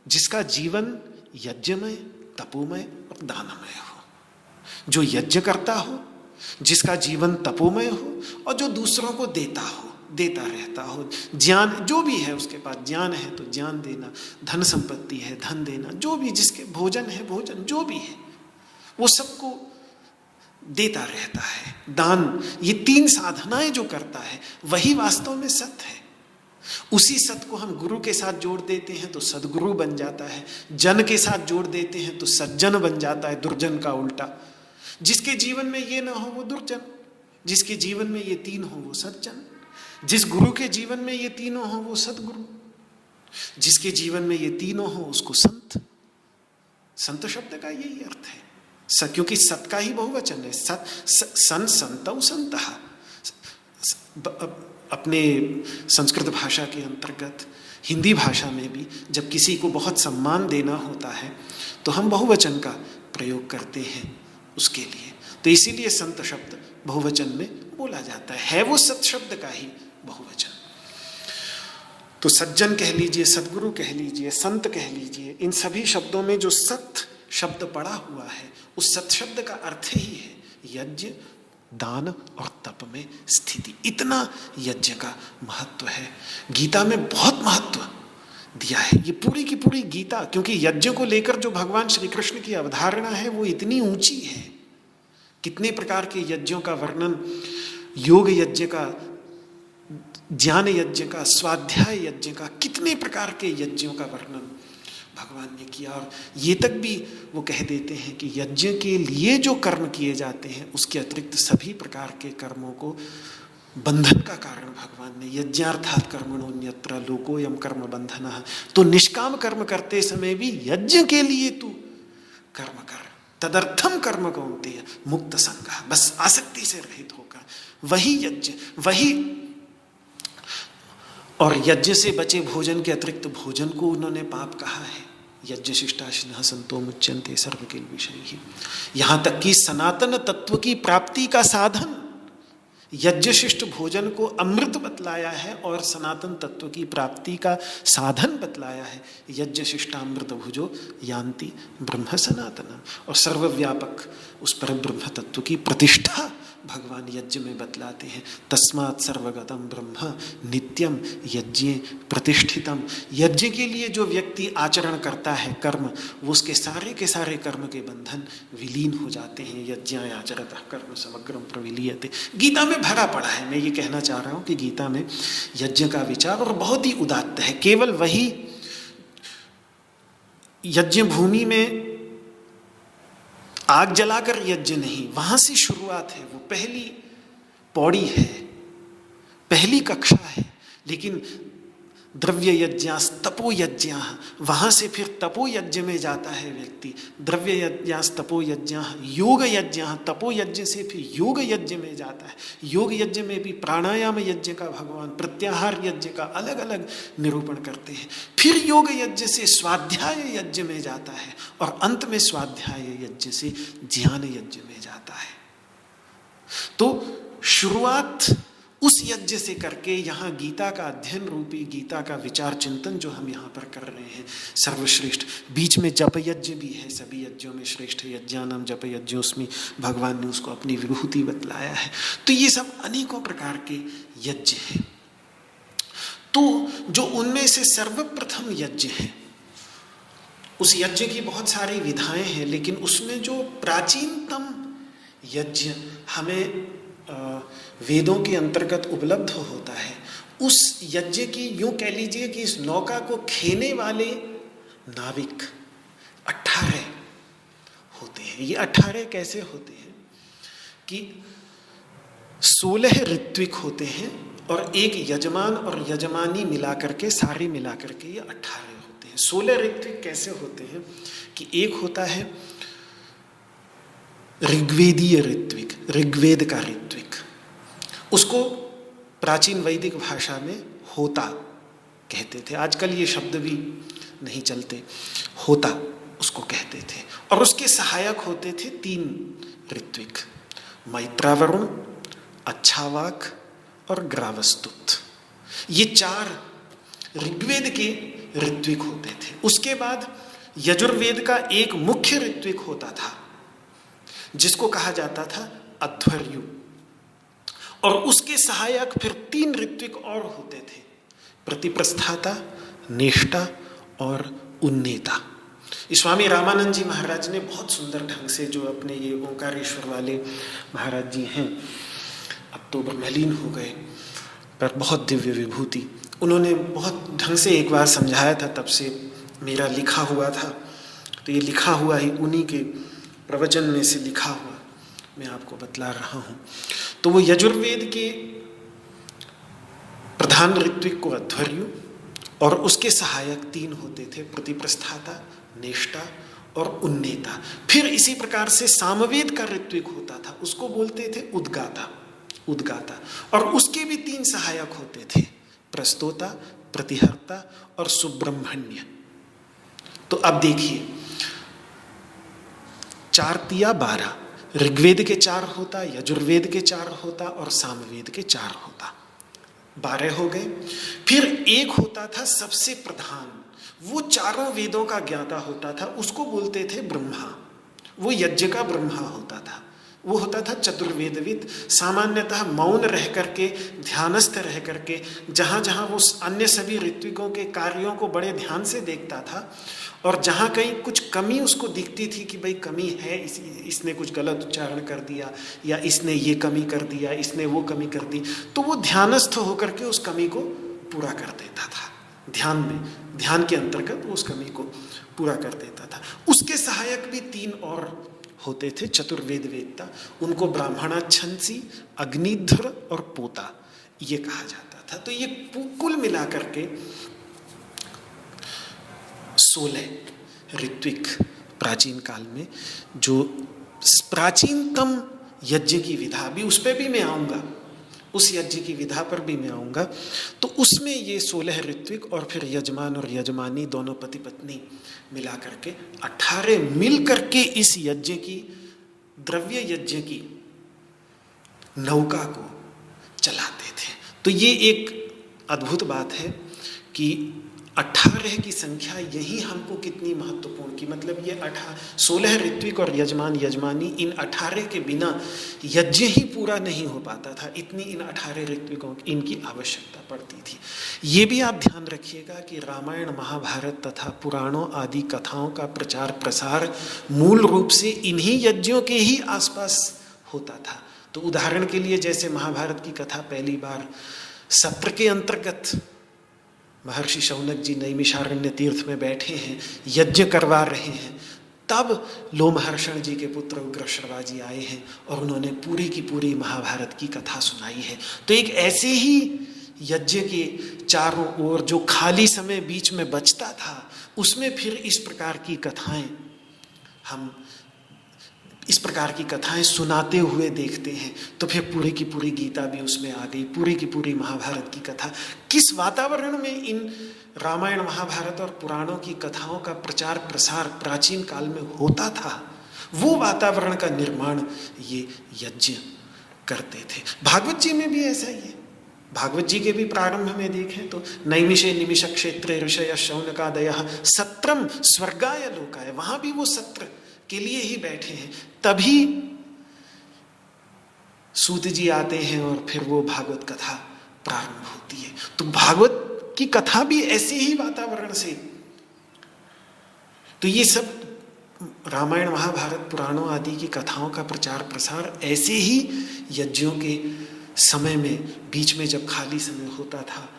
जिसका जीवन यज्ञमय तपोमय और दानमय हो, जो यज्ञ करता हो, जिसका जीवन तपोमय हो और जो दूसरों को देता हो, देता रहता हो। ज्ञान जो भी है उसके पास, ज्ञान है तो ज्ञान देना, धन संपत्ति है धन देना, जो भी जिसके भोजन है भोजन, जो भी है वो सबको देता रहता है। दान, ये 3 साधनाएं जो करता है वही वास्तव में सत है। उसी सत को हम गुरु के साथ जोड़ देते हैं तो सदगुरु बन जाता है, जन के साथ जोड़ देते हैं तो सज्जन बन जाता है, दुर्जन का उल्टा। जिसके जीवन में ये ना हो वो दुर्जन, जिसके जीवन में ये 3 हो वो सज्जन, जिस गुरु के जीवन में ये तीनों हो वो सदगुरु, जिसके जीवन में ये तीनों हो उसको संत। संत शब्द का यही अर्थ है, क्योंकि सत का ही बहुवचन है। सत सन संतौ संतः। अपने संस्कृत भाषा के अंतर्गत हिंदी भाषा में भी जब किसी को बहुत सम्मान देना होता है तो हम बहुवचन का प्रयोग करते हैं उसके लिए, तो इसीलिए संत शब्द बहुवचन में बोला जाता है वो सत शब्द का ही बहुवचन। तो सज्जन कह लीजिए, सद्गुरु कह लीजिए, संत कह लीजिए, इन सभी शब्दों में जो सत शब्द पड़ा हुआ है उस सत शब्द का अर्थ ही है यज्ञ दान और तप में स्थिति। इतना यज्ञ का महत्व है, गीता में बहुत महत्व दिया है। ये पूरी की पूरी गीता, क्योंकि यज्ञ को लेकर जो भगवान श्री कृष्ण की अवधारणा है वो इतनी ऊंची है। कितने प्रकार के यज्ञों का वर्णन, योग यज्ञ का, ज्ञान यज्ञ का, स्वाध्याय यज्ञ का, कितने प्रकार के यज्ञों का वर्णन भगवान ने किया। और ये तक भी वो कह देते हैं कि यज्ञ के लिए जो कर्म किए जाते हैं उसके अतिरिक्त सभी प्रकार के कर्मों को बंधन का कारण भगवान ने, यज्ञार्थात् कर्मणोऽन्यत्र लोकोऽयं कर्म बंधनः। तो निष्काम कर्म करते समय भी यज्ञ के लिए तू कर्म कर, तदर्थम कर्म कौन्तेय मुक्त संगः, बस आसक्ति से रहित होकर वही यज्ञ, वही। और यज्ञ से बचे भोजन के अतिरिक्त भोजन को उन्होंने पाप कहा है। यज्ञ शिष्टाशिनः संतो मुच्यन्ते सर्वकिल विषयैः। यहाँ तक कि सनातन तत्व की प्राप्ति का साधन यज्ञ शिष्ट भोजन को अमृत बतलाया है और सनातन तत्व की प्राप्ति का साधन बतलाया है। यज्ञ शिष्टामृत भुजो यान्ति ब्रह्म सनातनम। और सर्वव्यापक उस पर ब्रह्म तत्व की प्रतिष्ठा भगवान यज्ञ में बतलाते हैं। तस्मात् सर्वगतम ब्रह्म नित्यम यज्ञे प्रतिष्ठितम। यज्ञ के लिए जो व्यक्ति आचरण करता है कर्म, वो उसके सारे के सारे कर्म के बंधन विलीन हो जाते हैं। यज्ञायाचरतः कर्म समग्रम प्रविलीयते, गीता में भरा पड़ा है। मैं ये कहना चाह रहा हूँ कि गीता में यज्ञ का विचार और बहुत ही उदात्त है। केवल वही यज्ञ भूमि में आग जलाकर यज्ञ नहीं, वहां से शुरुआत है, वो पहली पौड़ी है, पहली कक्षा है। लेकिन द्रव्य यज्ञास तपो यज्ञ, वहां से फिर तपो यज्ञ में जाता है व्यक्ति। द्रव्य यज्ञास तपो यज्ञ, योग यज्ञ, तपो यज्ञ से फिर योग यज्ञ में जाता है। योग यज्ञ में भी प्राणायाम यज्ञ का भगवान प्रत्याहार यज्ञ का अलग अलग निरूपण करते हैं। फिर योग यज्ञ से स्वाध्याय यज्ञ में जाता है और अंत में स्वाध्याय यज्ञ से ज्ञान यज्ञ में जाता है। तो शुरुआत उस यज्ञ से करके यहाँ गीता का अध्ययन रूपी, गीता का विचार चिंतन जो हम यहाँ पर कर रहे हैं सर्वश्रेष्ठ। बीच में जप यज्ञ भी है, सभी यज्ञों में श्रेष्ठ यज्ञानाम जप यज्ञ, उसमें भगवान ने उसको अपनी विभूति बतलाया है। तो ये सब अनेकों प्रकार के यज्ञ हैं। तो जो उनमें से सर्वप्रथम यज्ञ है, उस यज्ञ की बहुत सारी विधाएं हैं, लेकिन उसमें जो प्राचीनतम यज्ञ हमें वेदों के अंतर्गत उपलब्ध होता है, उस यज्ञ की यूं कह लीजिए कि इस नौका को खेने वाले नाविक 18 होते हैं। ये 18 कैसे होते हैं कि 16 ऋत्विक होते हैं और एक यजमान और यजमानी मिलाकर के, सारे मिलाकर के ये 18 होते हैं। 16 ऋत्विक कैसे होते हैं कि एक होता है ऋग्वेदीय ऋत्विक, ऋग्वेद का ऋत्विक, उसको प्राचीन वैदिक भाषा में होता कहते थे। आजकल ये शब्द भी नहीं चलते, होता उसको कहते थे। और उसके सहायक होते थे 3 ऋत्विक, मैत्रावरुण, अच्छावाक और ग्रावस्तुत। ये 4 ऋग्वेद के ऋत्विक होते थे। उसके बाद यजुर्वेद का एक मुख्य ऋत्विक होता था जिसको कहा जाता था अध्वर्यु, और उसके सहायक फिर 3 ऋत्विक और होते थे, प्रतिप्रस्थाता, नेष्टा और उन्नेता। स्वामी रामानंद जी महाराज ने बहुत सुंदर ढंग से, जो अपने ये ओंकारेश्वर वाले महाराज जी हैं, अब तो ब्रह्मलीन हो गए, पर बहुत दिव्य विभूति, उन्होंने बहुत ढंग से एक बार समझाया था। तब से मेरा लिखा हुआ था, तो ये लिखा हुआ ही उन्हीं के प्रवचन में से लिखा हुआ मैं आपको बतला रहा हूँ। तो वो यजुर्वेद के प्रधान ऋत्विक को अध्वर्यु और उसके सहायक 3 होते थे, प्रतिप्रस्थाता, नेष्टा और उन्नेता। फिर इसी प्रकार से सामवेद का ऋत्विक होता था, उसको बोलते थे उद्गाता, उद्गाता, और उसके भी 3 सहायक होते थे, प्रस्तोता, प्रतिहर्ता और सुब्रह्मण्य। तो अब देखिए, 4 तिया 12, ऋग्वेद के 4 होता, यजुर्वेद के 4 होता और सामवेद के 4 होता, 12 हो गए। फिर एक होता था सबसे प्रधान, वो चारों वेदों का ज्ञाता होता था, उसको बोलते थे ब्रह्मा। वो यज्ञ का ब्रह्मा होता था, वो होता था चतुर्वेदविद। सामान्यतः मौन रह करके, ध्यानस्थ रह करके, जहाँ जहाँ वो अन्य सभी ऋत्विकों के कार्यों को बड़े ध्यान से देखता था, और जहाँ कहीं कुछ कमी उसको दिखती थी कि भाई कमी है, इसने कुछ गलत उच्चारण कर दिया, या इसने ये कमी कर दिया, इसने वो कमी कर दी, तो वो ध्यानस्थ होकर के उस कमी को पूरा कर देता था। ध्यान में, ध्यान के अंतर्गत वो उस कमी को पूरा कर देता था। उसके सहायक भी 3 और होते थे चतुर्वेद वेदता, उनको ब्राह्मणाच्छंसी, अग्निध्र और पोता ये कहा जाता था। तो ये कुल मिलाकर के 16 ऋत्विक प्राचीन काल में, जो प्राचीनतम यज्ञ की विधा भी, उस पर भी मैं आऊँगा, उस यज्ञ की विधा पर भी मैं आऊँगा। तो उसमें ये 16 ऋत्विक और फिर यजमान और यजमानी दोनों पति पत्नी मिला करके 18 मिल करके इस यज्ञ की, द्रव्य यज्ञ की नौका को चलाते थे। तो ये एक अद्भुत बात है कि 18 की संख्या यही हमको कितनी महत्वपूर्ण की, मतलब ये 16 ऋत्विक और यजमान यजमानी, इन 18 के बिना यज्ञ ही पूरा नहीं हो पाता था, इतनी इन 18 ऋत्विकों इनकी आवश्यकता पड़ती थी। ये भी आप ध्यान रखिएगा कि रामायण महाभारत तथा पुराणों आदि कथाओं का प्रचार प्रसार मूल रूप से इन्हीं यज्ञों के ही आसपास होता था। तो उदाहरण के लिए जैसे महाभारत की कथा पहली बार सत्र के अंतर्गत महर्षि शौनक जी नैमिषारण्य तीर्थ में बैठे हैं, यज्ञ करवा रहे हैं, तब लोमहर्षण जी के पुत्र उग्रश्रवा जी आए हैं और उन्होंने पूरी की पूरी महाभारत की कथा सुनाई है। तो एक ऐसे ही यज्ञ के चारों ओर जो खाली समय बीच में बचता था, उसमें फिर इस प्रकार की कथाएं सुनाते हुए देखते हैं। तो फिर पूरी की पूरी गीता भी उसमें आ गई, पूरी की पूरी महाभारत की कथा। किस वातावरण में इन रामायण महाभारत और पुराणों की कथाओं का प्रचार प्रसार प्राचीन काल में होता था, वो वातावरण का निर्माण ये यज्ञ करते थे। भागवत जी में भी ऐसा ही है। भागवत जी के भी प्रारंभ में देखें तो नैमिषे निमिष क्षेत्रे ऋषय शौनकादयः सत्रम स्वर्गाय लोकाय, वहां भी वो सत्र के लिए ही बैठे हैं। तभी सूत जी आते हैं और फिर वो भागवत कथा प्रारंभ होती है। तो भागवत की कथा भी ऐसे ही वातावरण से, तो ये सब रामायण महाभारत पुराणों आदि की कथाओं का प्रचार प्रसार ऐसे ही यज्ञों के समय में, बीच में जब खाली समय होता था,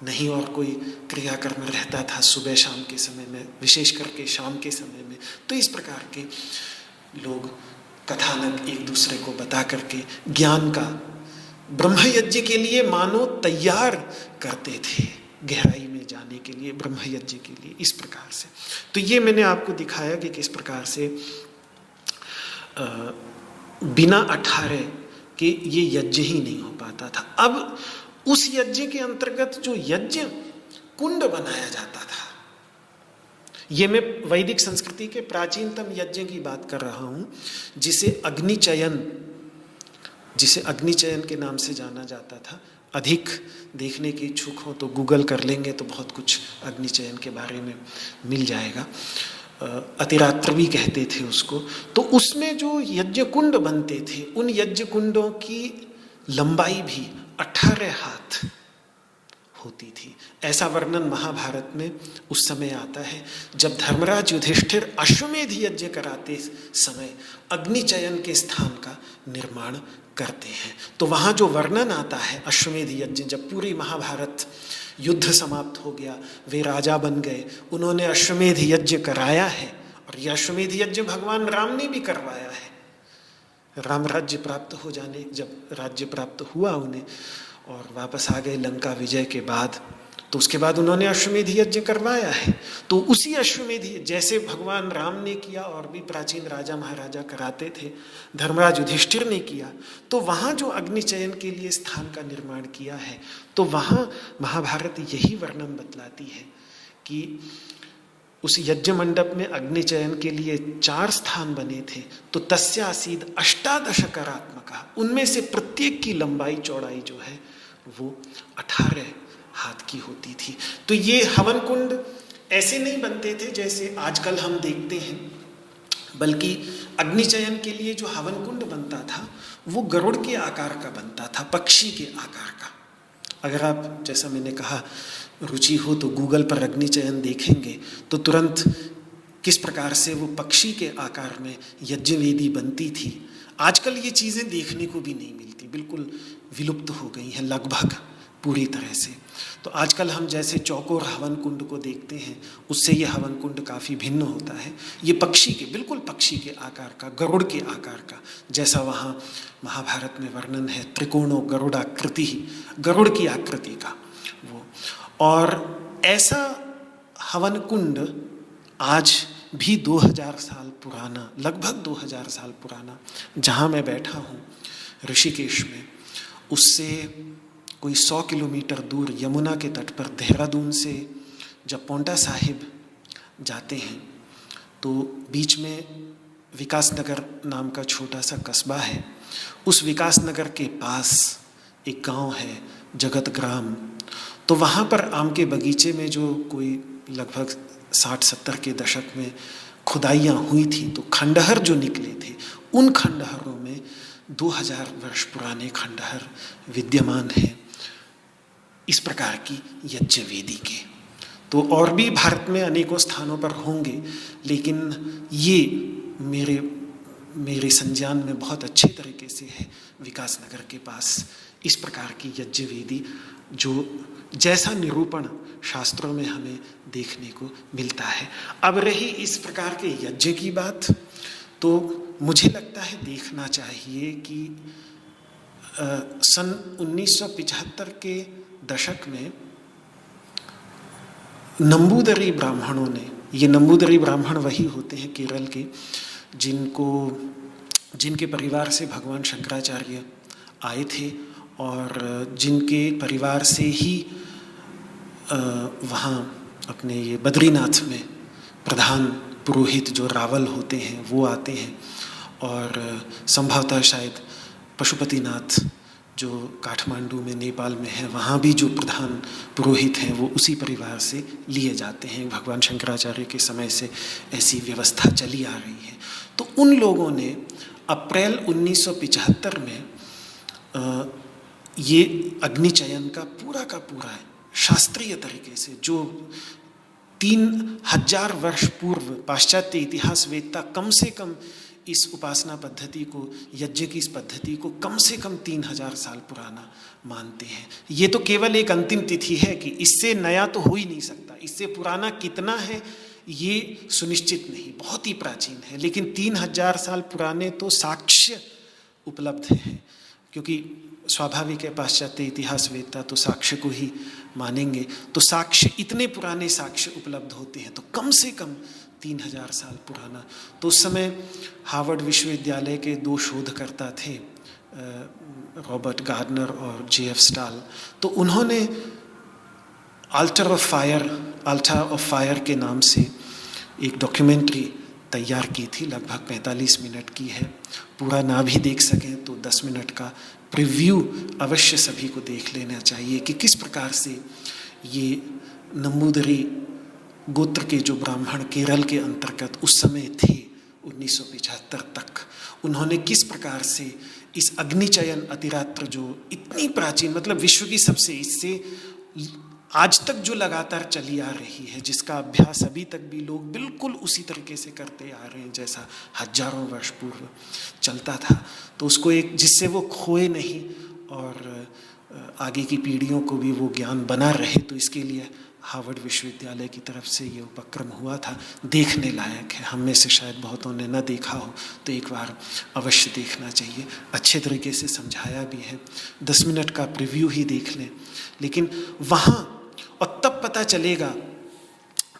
नहीं और कोई क्रियाकर्म रहता था सुबह शाम के समय में, विशेष करके शाम के समय में, तो इस प्रकार के लोग कथानक एक दूसरे को बता करके ज्ञान का ब्रह्म यज्ञ के लिए मानो तैयार करते थे, गहराई में जाने के लिए, ब्रह्म यज्ञ के लिए, इस प्रकार से। तो ये मैंने आपको दिखाया कि किस प्रकार से बिना 18 के ये यज्ञ ही नहीं हो पाता था। अब उस यज्ञ के अंतर्गत जो यज्ञ कुंड बनाया जाता था, ये मैं वैदिक संस्कृति के प्राचीनतम यज्ञ की बात कर रहा हूं, जिसे अग्निचयन के नाम से जाना जाता था। अधिक देखने के इच्छुक हो तो गूगल कर लेंगे तो बहुत कुछ अग्निचयन के बारे में मिल जाएगा। अतिरात्र भी कहते थे उसको। तो उसमें जो यज्ञ कुंड बनते थे, उन यज्ञ कुंडों की लंबाई भी 18 हाथ होती थी। ऐसा वर्णन महाभारत में उस समय आता है जब धर्मराज युधिष्ठिर अश्वमेध यज्ञ कराते समय अग्निचयन के स्थान का निर्माण करते हैं। तो वहाँ जो वर्णन आता है अश्वमेध यज्ञ, जब पूरी महाभारत युद्ध समाप्त हो गया, वे राजा बन गए, उन्होंने अश्वमेध यज्ञ कराया है, और यह अश्वमेध यज्ञ भगवान राम ने भी करवाया है। राम राज्य प्राप्त हो जाने, जब राज्य प्राप्त हुआ उन्हें और वापस आ गए लंका विजय के बाद, तो उसके बाद उन्होंने अश्वमेध यज्ञ करवाया है। तो उसी अश्वमेध जैसे भगवान राम ने किया और भी प्राचीन राजा महाराजा कराते थे, धर्मराज युधिष्ठिर ने किया, तो वहाँ जो अग्निचयन के लिए स्थान का निर्माण किया है, तो वहाँ महाभारत यही वर्णन बतलाती है कि उस यज्ञ मंडप में अग्निचयन के लिए 4 स्थान बने थे। तो तस्यासीद 18 करात्मका, उनमें से प्रत्येक की लंबाई चौड़ाई जो है वो 18 हाथ की होती थी। तो ये हवन कुंड ऐसे नहीं बनते थे जैसे आजकल हम देखते हैं, बल्कि अग्निचयन के लिए जो हवन कुंड बनता था वो गरुड़ के आकार का बनता था, पक्षी के आकार का। अगर आप, जैसा मैंने कहा, रुचि हो तो गूगल पर अग्निचयन देखेंगे तो तुरंत किस प्रकार से वो पक्षी के आकार में यज्ञवेदी बनती थी। आजकल ये चीज़ें देखने को भी नहीं मिलती, बिल्कुल विलुप्त हो गई हैं लगभग पूरी तरह से। तो आजकल हम जैसे चौकोर हवन कुंड को देखते हैं, उससे ये हवन कुंड काफ़ी भिन्न होता है। ये पक्षी के, बिल्कुल पक्षी के आकार का, गरुड़ के आकार का, जैसा वहाँ महाभारत में वर्णन है, त्रिकोणो गरुड़ाकृति, गरुड़ की आकृति का वो। और ऐसा हवन कुंड आज भी 2000 साल पुराना, लगभग 2000 साल पुराना, जहाँ मैं बैठा हूँ ऋषिकेश में, उससे कोई 100 किलोमीटर दूर यमुना के तट पर, देहरादून से जब पौंटा साहिब जाते हैं तो बीच में विकासनगर नाम का छोटा सा कस्बा है। उस विकासनगर के पास एक गांव है जगत ग्राम। तो वहाँ पर आम के बगीचे में जो कोई लगभग 60-70 के दशक में खुदाइयाँ हुई थी, तो खंडहर जो निकले थे, उन खंडहरों में 2000 वर्ष पुराने खंडहर विद्यमान हैं इस प्रकार की यज्ञ वेदी के। तो और भी भारत में अनेकों स्थानों पर होंगे, लेकिन ये मेरे संज्ञान में बहुत अच्छे तरीके से है विकासनगर के पास इस प्रकार की यज्ञ वेदी, जो जैसा निरूपण शास्त्रों में हमें देखने को मिलता है। अब रही इस प्रकार के यज्ञ की बात, तो मुझे लगता है देखना चाहिए कि सन 1975 के दशक में नंबूदरी ब्राह्मणों ने, ये नंबूदरी ब्राह्मण वही होते हैं केरल के जिनके परिवार से भगवान शंकराचार्य आए थे और जिनके परिवार से ही वहाँ अपने ये बद्रीनाथ में प्रधान पुरोहित जो रावल होते हैं वो आते हैं, और संभवतः शायद पशुपतिनाथ जो काठमांडू में नेपाल में है वहाँ भी जो प्रधान पुरोहित हैं वो उसी परिवार से लिए जाते हैं। भगवान शंकराचार्य के समय से ऐसी व्यवस्था चली आ रही है। तो उन लोगों ने अप्रैल 1975 में ये अग्निचयन का पूरा शास्त्रीय तरीके से, जो 3000 वर्ष पूर्व पाश्चात्य इतिहास वेदता कम से कम इस उपासना पद्धति को, यज्ञ की इस पद्धति को कम से कम 3000 साल पुराना मानते हैं। ये तो केवल एक अंतिम तिथि है कि इससे नया तो हो ही नहीं सकता, इससे पुराना कितना है ये सुनिश्चित नहीं, बहुत ही प्राचीन है, लेकिन 3000 साल पुराने तो साक्ष्य उपलब्ध हैं, क्योंकि स्वाभाविक है पाश्चात्य इतिहास वेदता तो साक्ष्य को ही मानेंगे। तो साक्ष्य, इतने पुराने साक्ष्य उपलब्ध होते हैं, तो कम से कम 3000 साल पुराना। तो उस समय हार्वर्ड विश्वविद्यालय के 2 शोधकर्ता थे, रॉबर्ट गार्डनर और JF स्टाल, तो उन्होंने अल्टर ऑफ फायर के नाम से एक डॉक्यूमेंट्री तैयार की थी, लगभग 45 मिनट की है। पूरा ना भी देख सकें तो 10 मिनट का प्रीव्यू अवश्य सभी को देख लेना चाहिए कि किस प्रकार से ये नंबूदरी गोत्र के जो ब्राह्मण केरल के अंतर्गत उस समय थे 1975 तक, उन्होंने किस प्रकार से इस अग्निचयन अतिरात्र जो इतनी प्राचीन, मतलब विश्व की सबसे, इससे आज तक जो लगातार चली आ रही है, जिसका अभ्यास अभी तक भी लोग बिल्कुल उसी तरीके से करते आ रहे हैं जैसा हजारों वर्ष पूर्व चलता था, तो उसको एक, जिससे वो खोए नहीं और आगे की पीढ़ियों को भी वो ज्ञान बना रहे, तो इसके लिए हार्वर्ड विश्वविद्यालय की तरफ से ये उपक्रम हुआ था। देखने लायक है, हम में से शायद बहुतों ने न देखा हो तो एक बार अवश्य देखना चाहिए। अच्छे तरीके से समझाया भी है, 10 मिनट का प्रीव्यू ही देख लें। लेकिन वहाँ और तब पता चलेगा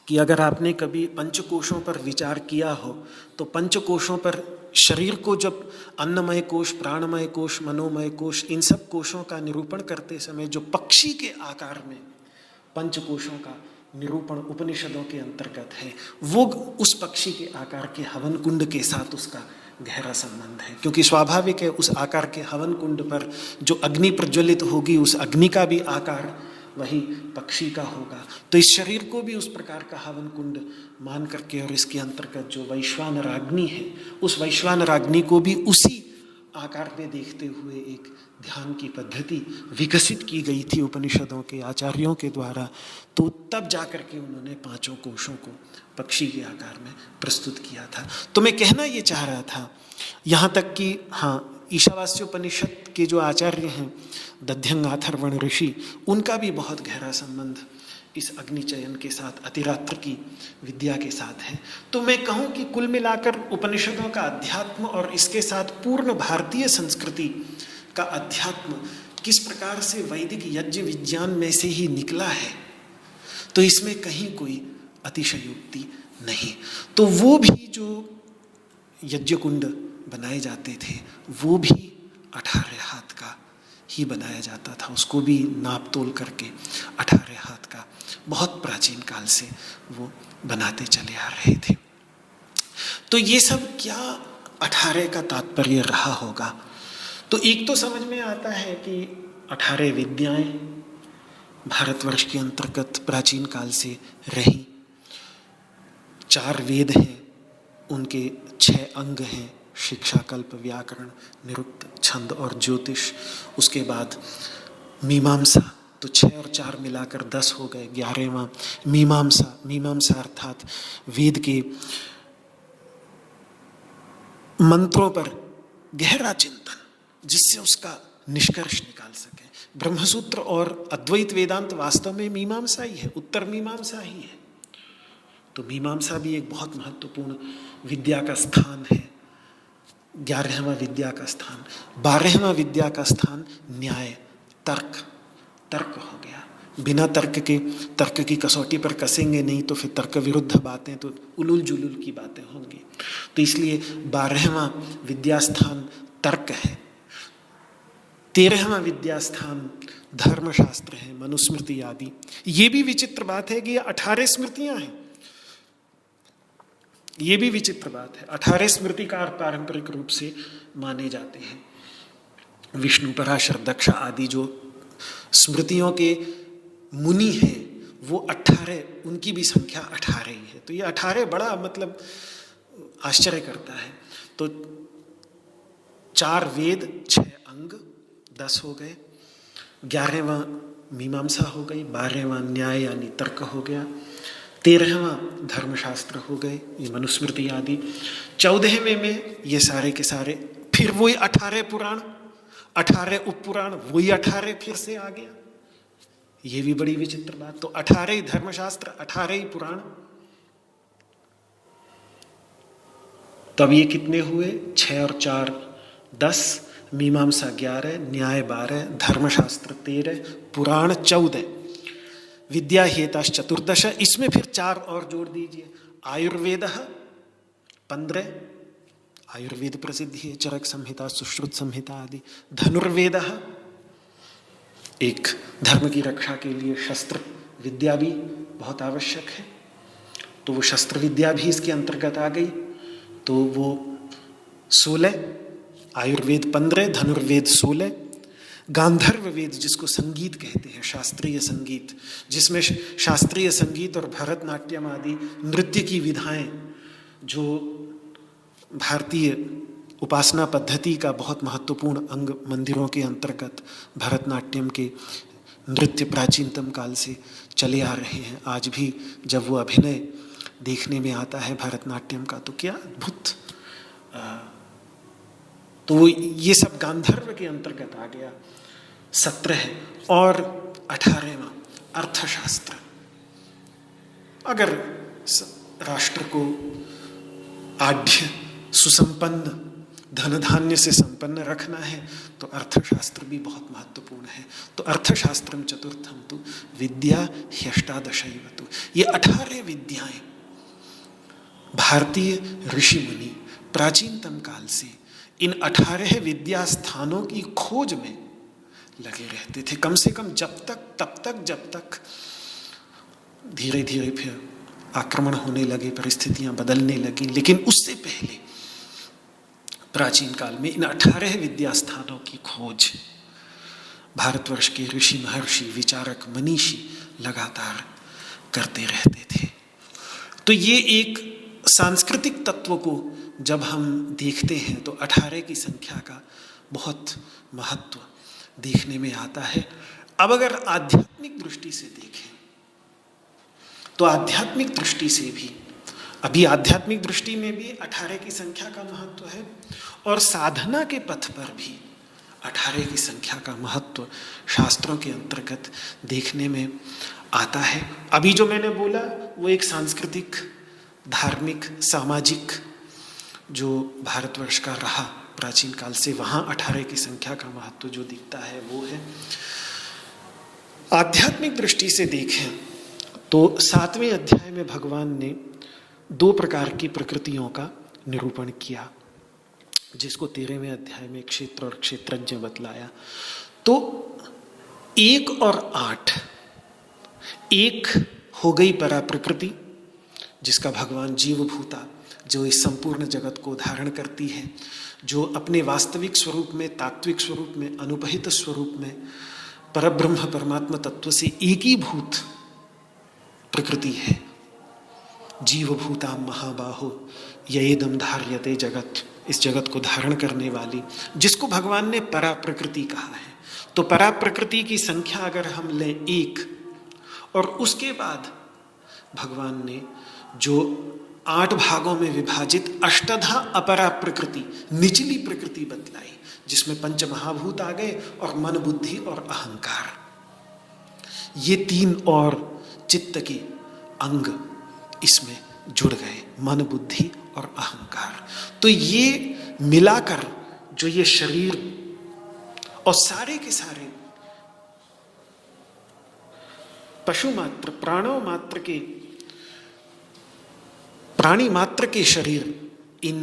कि अगर आपने कभी पंचकोशों पर विचार किया हो, तो पंचकोशों पर शरीर को जब अन्नमय कोश, प्राणमय कोश, मनोमय कोश, इन सब कोशों का निरूपण करते समय जो पक्षी के आकार में पंचकोशों का निरूपण उपनिषदों के अंतर्गत है, वो उस पक्षी के आकार के हवन कुंड के साथ उसका गहरा संबंध है, क्योंकि स्वाभाविक है उस आकार के हवन कुंड पर जो अग्नि प्रज्वलित होगी, उस अग्नि का भी आकार वही पक्षी का होगा। तो इस शरीर को भी उस प्रकार का हवन कुंड मान करके, और इसके अंतर्गत जो वैश्वानराग्नि है, उस वैश्वानराग्नि को भी उसी आकार में देखते हुए एक ध्यान की पद्धति विकसित की गई थी उपनिषदों के आचार्यों के द्वारा। तो तब जाकर के उन्होंने 5 कोशों को पक्षी के आकार में प्रस्तुत किया था। तो मैं कहना ये चाह रहा था यहाँ तक कि हाँ, ईशावास्योपनिषद के जो आचार्य हैं दध्यंगाथर्वण ऋषि, उनका भी बहुत गहरा संबंध इस अग्निचयन के साथ, अतिरात्र की विद्या के साथ है। तो मैं कहूँ कि कुल मिलाकर उपनिषदों का अध्यात्म और इसके साथ पूर्ण भारतीय संस्कृति का अध्यात्म किस प्रकार से वैदिक यज्ञ विज्ञान में से ही निकला है, तो इसमें कहीं कोई अतिशयोक्ति नहीं। तो वो भी जो यज्ञ कुंड बनाए जाते थे वो भी 18 हाथ का ही बनाया जाता था, उसको भी नाप तोल करके 18 हाथ का बहुत प्राचीन काल से वो बनाते चले आ रहे थे। तो ये सब क्या 18 का तात्पर्य रहा होगा? तो एक तो समझ में आता है कि 18 विद्याएं भारतवर्ष के अंतर्गत प्राचीन काल से रही। 4 वेद हैं, उनके 6 अंग हैं, शिक्षा, कल्प, व्याकरण, निरुक्त, छंद और ज्योतिष। उसके बाद मीमांसा, तो 6 और 4 मिलाकर 10 हो गए। 11वां मीमांसा। मीमांसा अर्थात वेद के मंत्रों पर गहरा चिंतन, जिससे उसका निष्कर्ष निकाल सके। ब्रह्मसूत्र और अद्वैत वेदांत वास्तव में मीमांसा ही है, उत्तर मीमांसा ही है। तो मीमांसा भी एक बहुत महत्वपूर्ण विद्या का स्थान है। 11वां विद्या का स्थान। 12वां विद्या का स्थान न्याय, तर्क। तर्क हो गया, बिना तर्क की कसौटी पर कसेंगे नहीं तो फिर तर्क विरुद्ध बातें तो उलूल जुलूल की बातें होंगी। तो इसलिए 12वां विद्या स्थान तर्क है। 13वां विद्या स्थान धर्मशास्त्र है, मनुस्मृति आदि। ये भी विचित्र बात है कि ये 18 स्मृतियां हैं। ये भी विचित्र बात है। 18 स्मृतिकार पारंपरिक रूप से माने जाते हैं। विष्णु, पराशर, दक्ष आदि जो स्मृतियों के मुनि हैं वो 18, उनकी भी संख्या 18 ही है। तो ये 18 बड़ा मतलब आश्चर्य करता है। तो 4 वेद, 6 अंग, 10 हो गए। 11वां मीमांसा हो गई। 12वां न्याय यानी तर्क हो गया। 13वां धर्मशास्त्र हो गए, ये मनुस्मृति आदि। 14वें में ये सारे के सारे फिर वही 18 पुराण, 18 उपपुराण, वही 18 फिर से आ गया। ये भी बड़ी विचित्र बात। तो 18 ही धर्मशास्त्र, 18 ही पुराण। तब ये कितने हुए? 6 और 4 10, मीमांसा 11, न्याय 12, धर्मशास्त्र 13, पुराण 14, विद्या हेता 14। इसमें फिर 4 और जोड़ दीजिए। आयुर्वेद 15, आयुर्वेद प्रसिद्ध है, चरक संहिता, सुश्रुत संहिता आदि। धनुर्वेद, एक धर्म की रक्षा के लिए शस्त्र विद्या भी बहुत आवश्यक है, तो वो शस्त्र विद्या भी इसके अंतर्गत आ गई। तो वो 16, आयुर्वेद 15, धनुर्वेद 16। गांधर्व वेद, जिसको संगीत कहते हैं, शास्त्रीय संगीत, जिसमें शास्त्रीय संगीत और भरतनाट्यम आदि नृत्य की विधाएं, जो भारतीय उपासना पद्धति का बहुत महत्वपूर्ण अंग, मंदिरों के अंतर्गत भरतनाट्यम के नृत्य प्राचीनतम काल से चले आ रहे हैं। आज भी जब वो अभिनय देखने में आता है भरतनाट्यम का, तो क्या अद्भुत। तो ये सब गांधर्व के अंतर्गत आ गया। 17 और 18वां अर्थशास्त्र। अगर राष्ट्र को आढ्य, सुसंपन्न, धन धान्य से संपन्न रखना है तो अर्थशास्त्र भी बहुत महत्वपूर्ण है। तो अर्थशास्त्रम चतुर्थम तो विद्या ह्यष्टादशैव तो, ये 18 विद्याएं भारतीय ऋषि मुनि प्राचीनतम काल से इन 18 विद्या स्थानों की खोज में लगे रहते थे। कम से कम जब तक धीरे धीरे फिर आक्रमण होने लगे, परिस्थितियां बदलने लगी, लेकिन उससे पहले प्राचीन काल में इन 18 विद्या स्थानों की खोज भारतवर्ष के ऋषि, महर्षि, विचारक, मनीषी लगातार करते रहते थे। तो ये एक सांस्कृतिक तत्व को जब हम देखते हैं तो 18 की संख्या का बहुत महत्व देखने में आता है। अब अगर आध्यात्मिक दृष्टि से देखें तो आध्यात्मिक दृष्टि से भी, अभी आध्यात्मिक दृष्टि में भी 18 की संख्या का महत्व है, और साधना के पथ पर भी 18 की संख्या का महत्व शास्त्रों के अंतर्गत देखने में आता है। अभी जो मैंने बोला वो एक सांस्कृतिक, धार्मिक, सामाजिक जो भारतवर्ष का रहा प्राचीन काल से, वहाँ 18 की संख्या का महत्व जो दिखता है वो है। आध्यात्मिक दृष्टि से देखें तो 7वें अध्याय में भगवान ने 2 प्रकार की प्रकृतियों का निरूपण किया, जिसको 13वें अध्याय में क्षेत्र और क्षेत्रज्ञ बतलाया। तो 1 और 8, 1 हो गई परा प्रकृति, जिसका भगवान जीवभूता, जो इस संपूर्ण जगत को धारण करती है, जो अपने वास्तविक स्वरूप में, तात्विक स्वरूप में, अनुपहित स्वरूप में परब्रह्म परमात्मा तत्व से एकीभूत प्रकृति है। जीवभूताम महाबाहो यएदम धार्यते जगत, इस जगत को धारण करने वाली, जिसको भगवान ने परा प्रकृति कहा है। तो परा प्रकृति की संख्या अगर हम लें 1, और उसके बाद भगवान ने जो 8 भागों में विभाजित अष्टधा अपरा प्रकृति, निचली प्रकृति बतलाई, जिसमें पंच महाभूत आ गए और मन बुद्धि और अहंकार, ये 3 और चित्त के अंग इसमें जुड़ गए, मन बुद्धि और अहंकार। तो ये मिलाकर जो ये शरीर और सारे के सारे पशु मात्र, प्राणी मात्र के शरीर, इन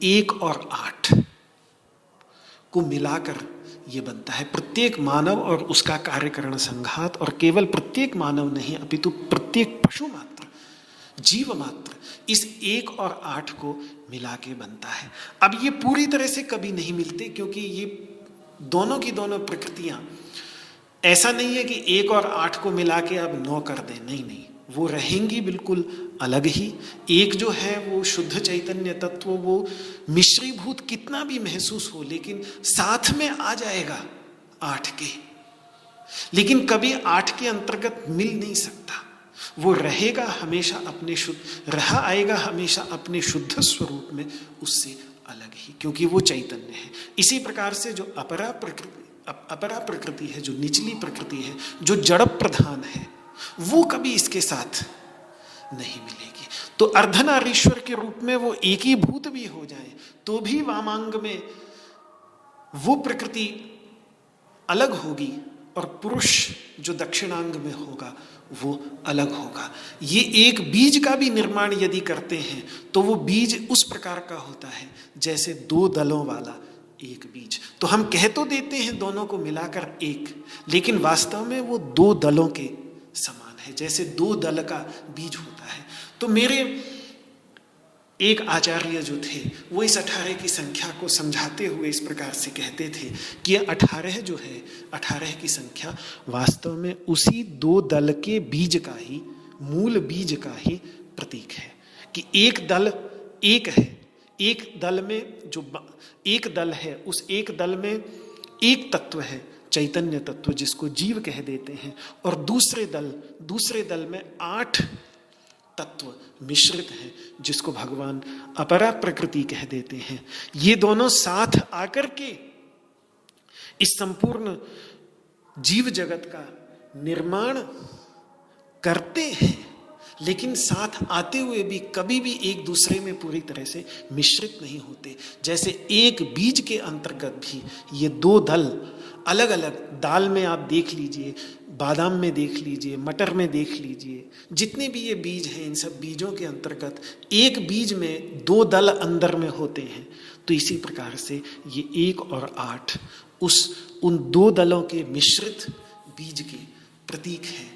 1 और 8 को मिलाकर ये बनता है प्रत्येक मानव और उसका कार्यकरण संघात। और केवल प्रत्येक मानव नहीं, अपितु प्रत्येक पशु मात्र, जीव मात्र, इस 1 और 8 को मिला के बनता है। अब ये पूरी तरह से कभी नहीं मिलते, क्योंकि ये दोनों की दोनों प्रकृतियां, ऐसा नहीं है कि 1 और 8 को मिला के अब 9 कर दें, नहीं, वो रहेंगी बिल्कुल अलग ही। एक जो है वो शुद्ध चैतन्य तत्व, वो मिश्रीभूत कितना भी महसूस हो, लेकिन साथ में आ जाएगा 8 के, लेकिन कभी 8 के अंतर्गत मिल नहीं सकता। वो रहेगा हमेशा अपने शुद्ध, रहा आएगा हमेशा अपने शुद्ध स्वरूप में, उससे अलग ही, क्योंकि वो चैतन्य है। इसी प्रकार से जो अपरा प्रकृति है, जो निचली प्रकृति है, जो जड़ प्रधान है, वो कभी इसके साथ नहीं मिलेगी। तो अर्धनारीश्वर के रूप में वो एकीभूत भी हो जाए तो भी वामांग में वो प्रकृति अलग होगी, और पुरुष जो दक्षिणांग में होगा वो अलग होगा। ये एक बीज का भी निर्माण यदि करते हैं तो वो बीज उस प्रकार का होता है जैसे 2 दलों वाला एक बीज। तो हम कह तो देते हैं दोनों को मिलाकर 1, लेकिन वास्तव में वो 2 दलों के समान है, जैसे 2 दल का बीज होता है। तो मेरे एक आचार्य जो थे वो इस 18 की संख्या को समझाते हुए इस प्रकार से कहते थे कि ये 18 जो है, 18 की संख्या वास्तव में उसी 2 दल के बीज का ही, मूल बीज का ही प्रतीक है। कि एक दल एक है, एक दल में जो एक दल है, उस एक दल में एक तत्व है, चैतन्य तत्व, जिसको जीव कह देते हैं, और दूसरे दल में 8 तत्व मिश्रित हैं, जिसको भगवान अपरा प्रकृति कह देते हैं। ये दोनों साथ आकर के इस संपूर्ण जीव जगत का निर्माण करते हैं, लेकिन साथ आते हुए भी कभी भी एक दूसरे में पूरी तरह से मिश्रित नहीं होते। जैसे एक बीज के अंतर्गत भी ये 2 दल अलग अलग, दाल में आप देख लीजिए, बादाम में देख लीजिए, मटर में देख लीजिए, जितने भी ये बीज हैं, इन सब बीजों के अंतर्गत एक बीज में 2 दल अंदर में होते हैं। तो इसी प्रकार से ये 1 और 8 उन 2 दलों के मिश्रित बीज के प्रतीक हैं,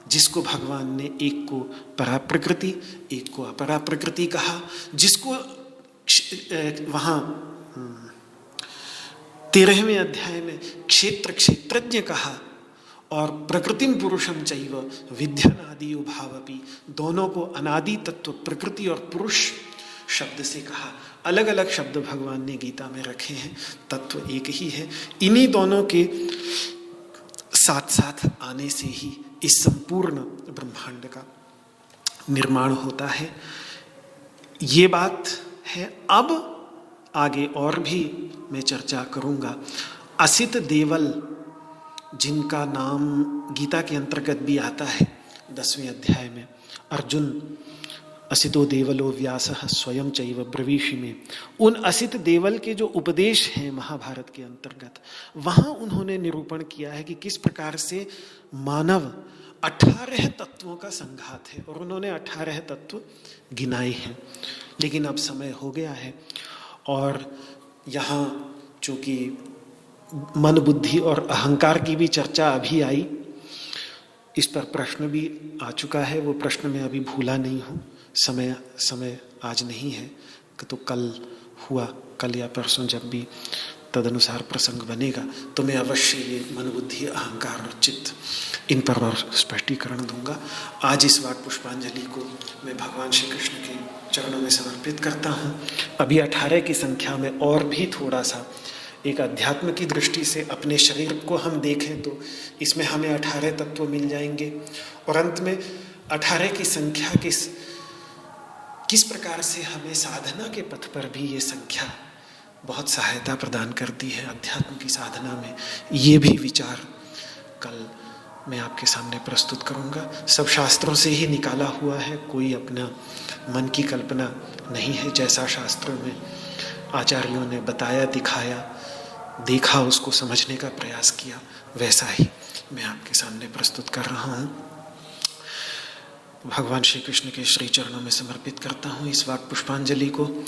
जिसको भगवान ने एक को परा प्रकृति, एक को अपरा प्रकृति कहा, जिसको वहाँ 13वें अध्याय में क्षेत्रज्ञ कहा, और प्रकृतिम पुरुषम चैव विद्यनादि भावपि, दोनों को अनादि तत्व प्रकृति और पुरुष शब्द से कहा। अलग अलग शब्द भगवान ने गीता में रखे हैं, तत्व एक ही है। इन्हीं दोनों के साथ साथ आने से ही इस संपूर्ण ब्रह्मांड का निर्माण होता है। ये बात है। अब आगे और भी मैं चर्चा करूंगा। असित देवल, जिनका नाम गीता के अंतर्गत भी आता है 10वें अध्याय में, अर्जुन असितो देवलो व्यासः स्वयं चैव ब्रवीषि में, उन असित देवल के जो उपदेश हैं महाभारत के अंतर्गत, वहाँ उन्होंने निरूपण किया है कि किस प्रकार से मानव 18 तत्वों का संघात है, और उन्होंने 18 तत्व गिनाए हैं। लेकिन अब समय हो गया है, और यहाँ चूँकि मन बुद्धि और अहंकार की भी चर्चा अभी आई, इस पर प्रश्न भी आ चुका है, वो प्रश्न मैं अभी भूला नहीं हूँ। समय आज नहीं है, तो कल हुआ, कल या परसों जब भी, तदनुसार प्रसंग बनेगा तो मैं अवश्य ये मन बुद्धि अहंकार और चित्त इन पर और स्पष्टीकरण दूंगा। आज इस वाक पुष्पांजलि को मैं भगवान श्री कृष्ण के चरणों में समर्पित करता हूँ। अभी 18 की संख्या में और भी थोड़ा सा एक अध्यात्म की दृष्टि से अपने शरीर को हम देखें तो इसमें हमें 18 तत्व मिल जाएंगे और अंत में 18 की संख्या किस प्रकार से हमें साधना के पथ पर भी ये संख्या बहुत सहायता प्रदान करती है अध्यात्म की साधना में, ये भी विचार कल मैं आपके सामने प्रस्तुत करूंगा। सब शास्त्रों से ही निकाला हुआ है, कोई अपना मन की कल्पना नहीं है। जैसा शास्त्रों में आचार्यों ने बताया, दिखाया, देखा, उसको समझने का प्रयास किया, वैसा ही मैं आपके सामने प्रस्तुत कर रहा हूँ। भगवान श्री कृष्ण के श्री चरणों में समर्पित करता हूँ इस वाक पुष्पांजलि को।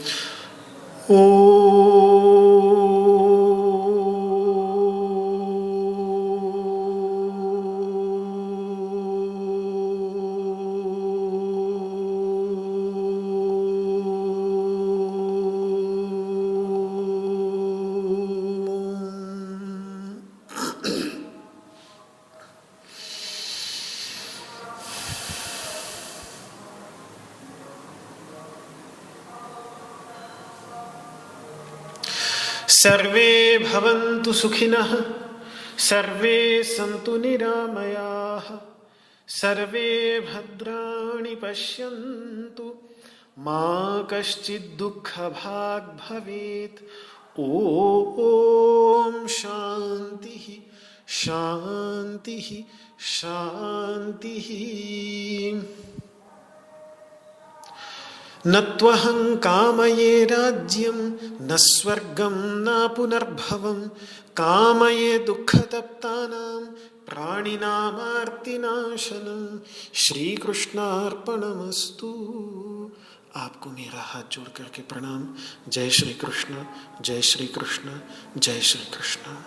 सर्वे भवन्तु सुखिनः, सर्वे सन्तु निरामयाः, सर्वे भद्राणि पश्यन्तु, मा कश्चित् दुःखभाग् भवेत्। ॐ शान्तिः शान्तिः शान्तिः। न त्वहं कामये राज्यं न स्वर्गं न पुनर्भवं, कामये दुःखतप्तानां प्राणिनामार्तिनाशनं। श्रीकृष्णार्पणमस्तु। आपको मेरा हाथ जोड़ करके प्रणाम। जय श्री कृष्ण, जय श्री कृष्ण, जय श्री कृष्ण।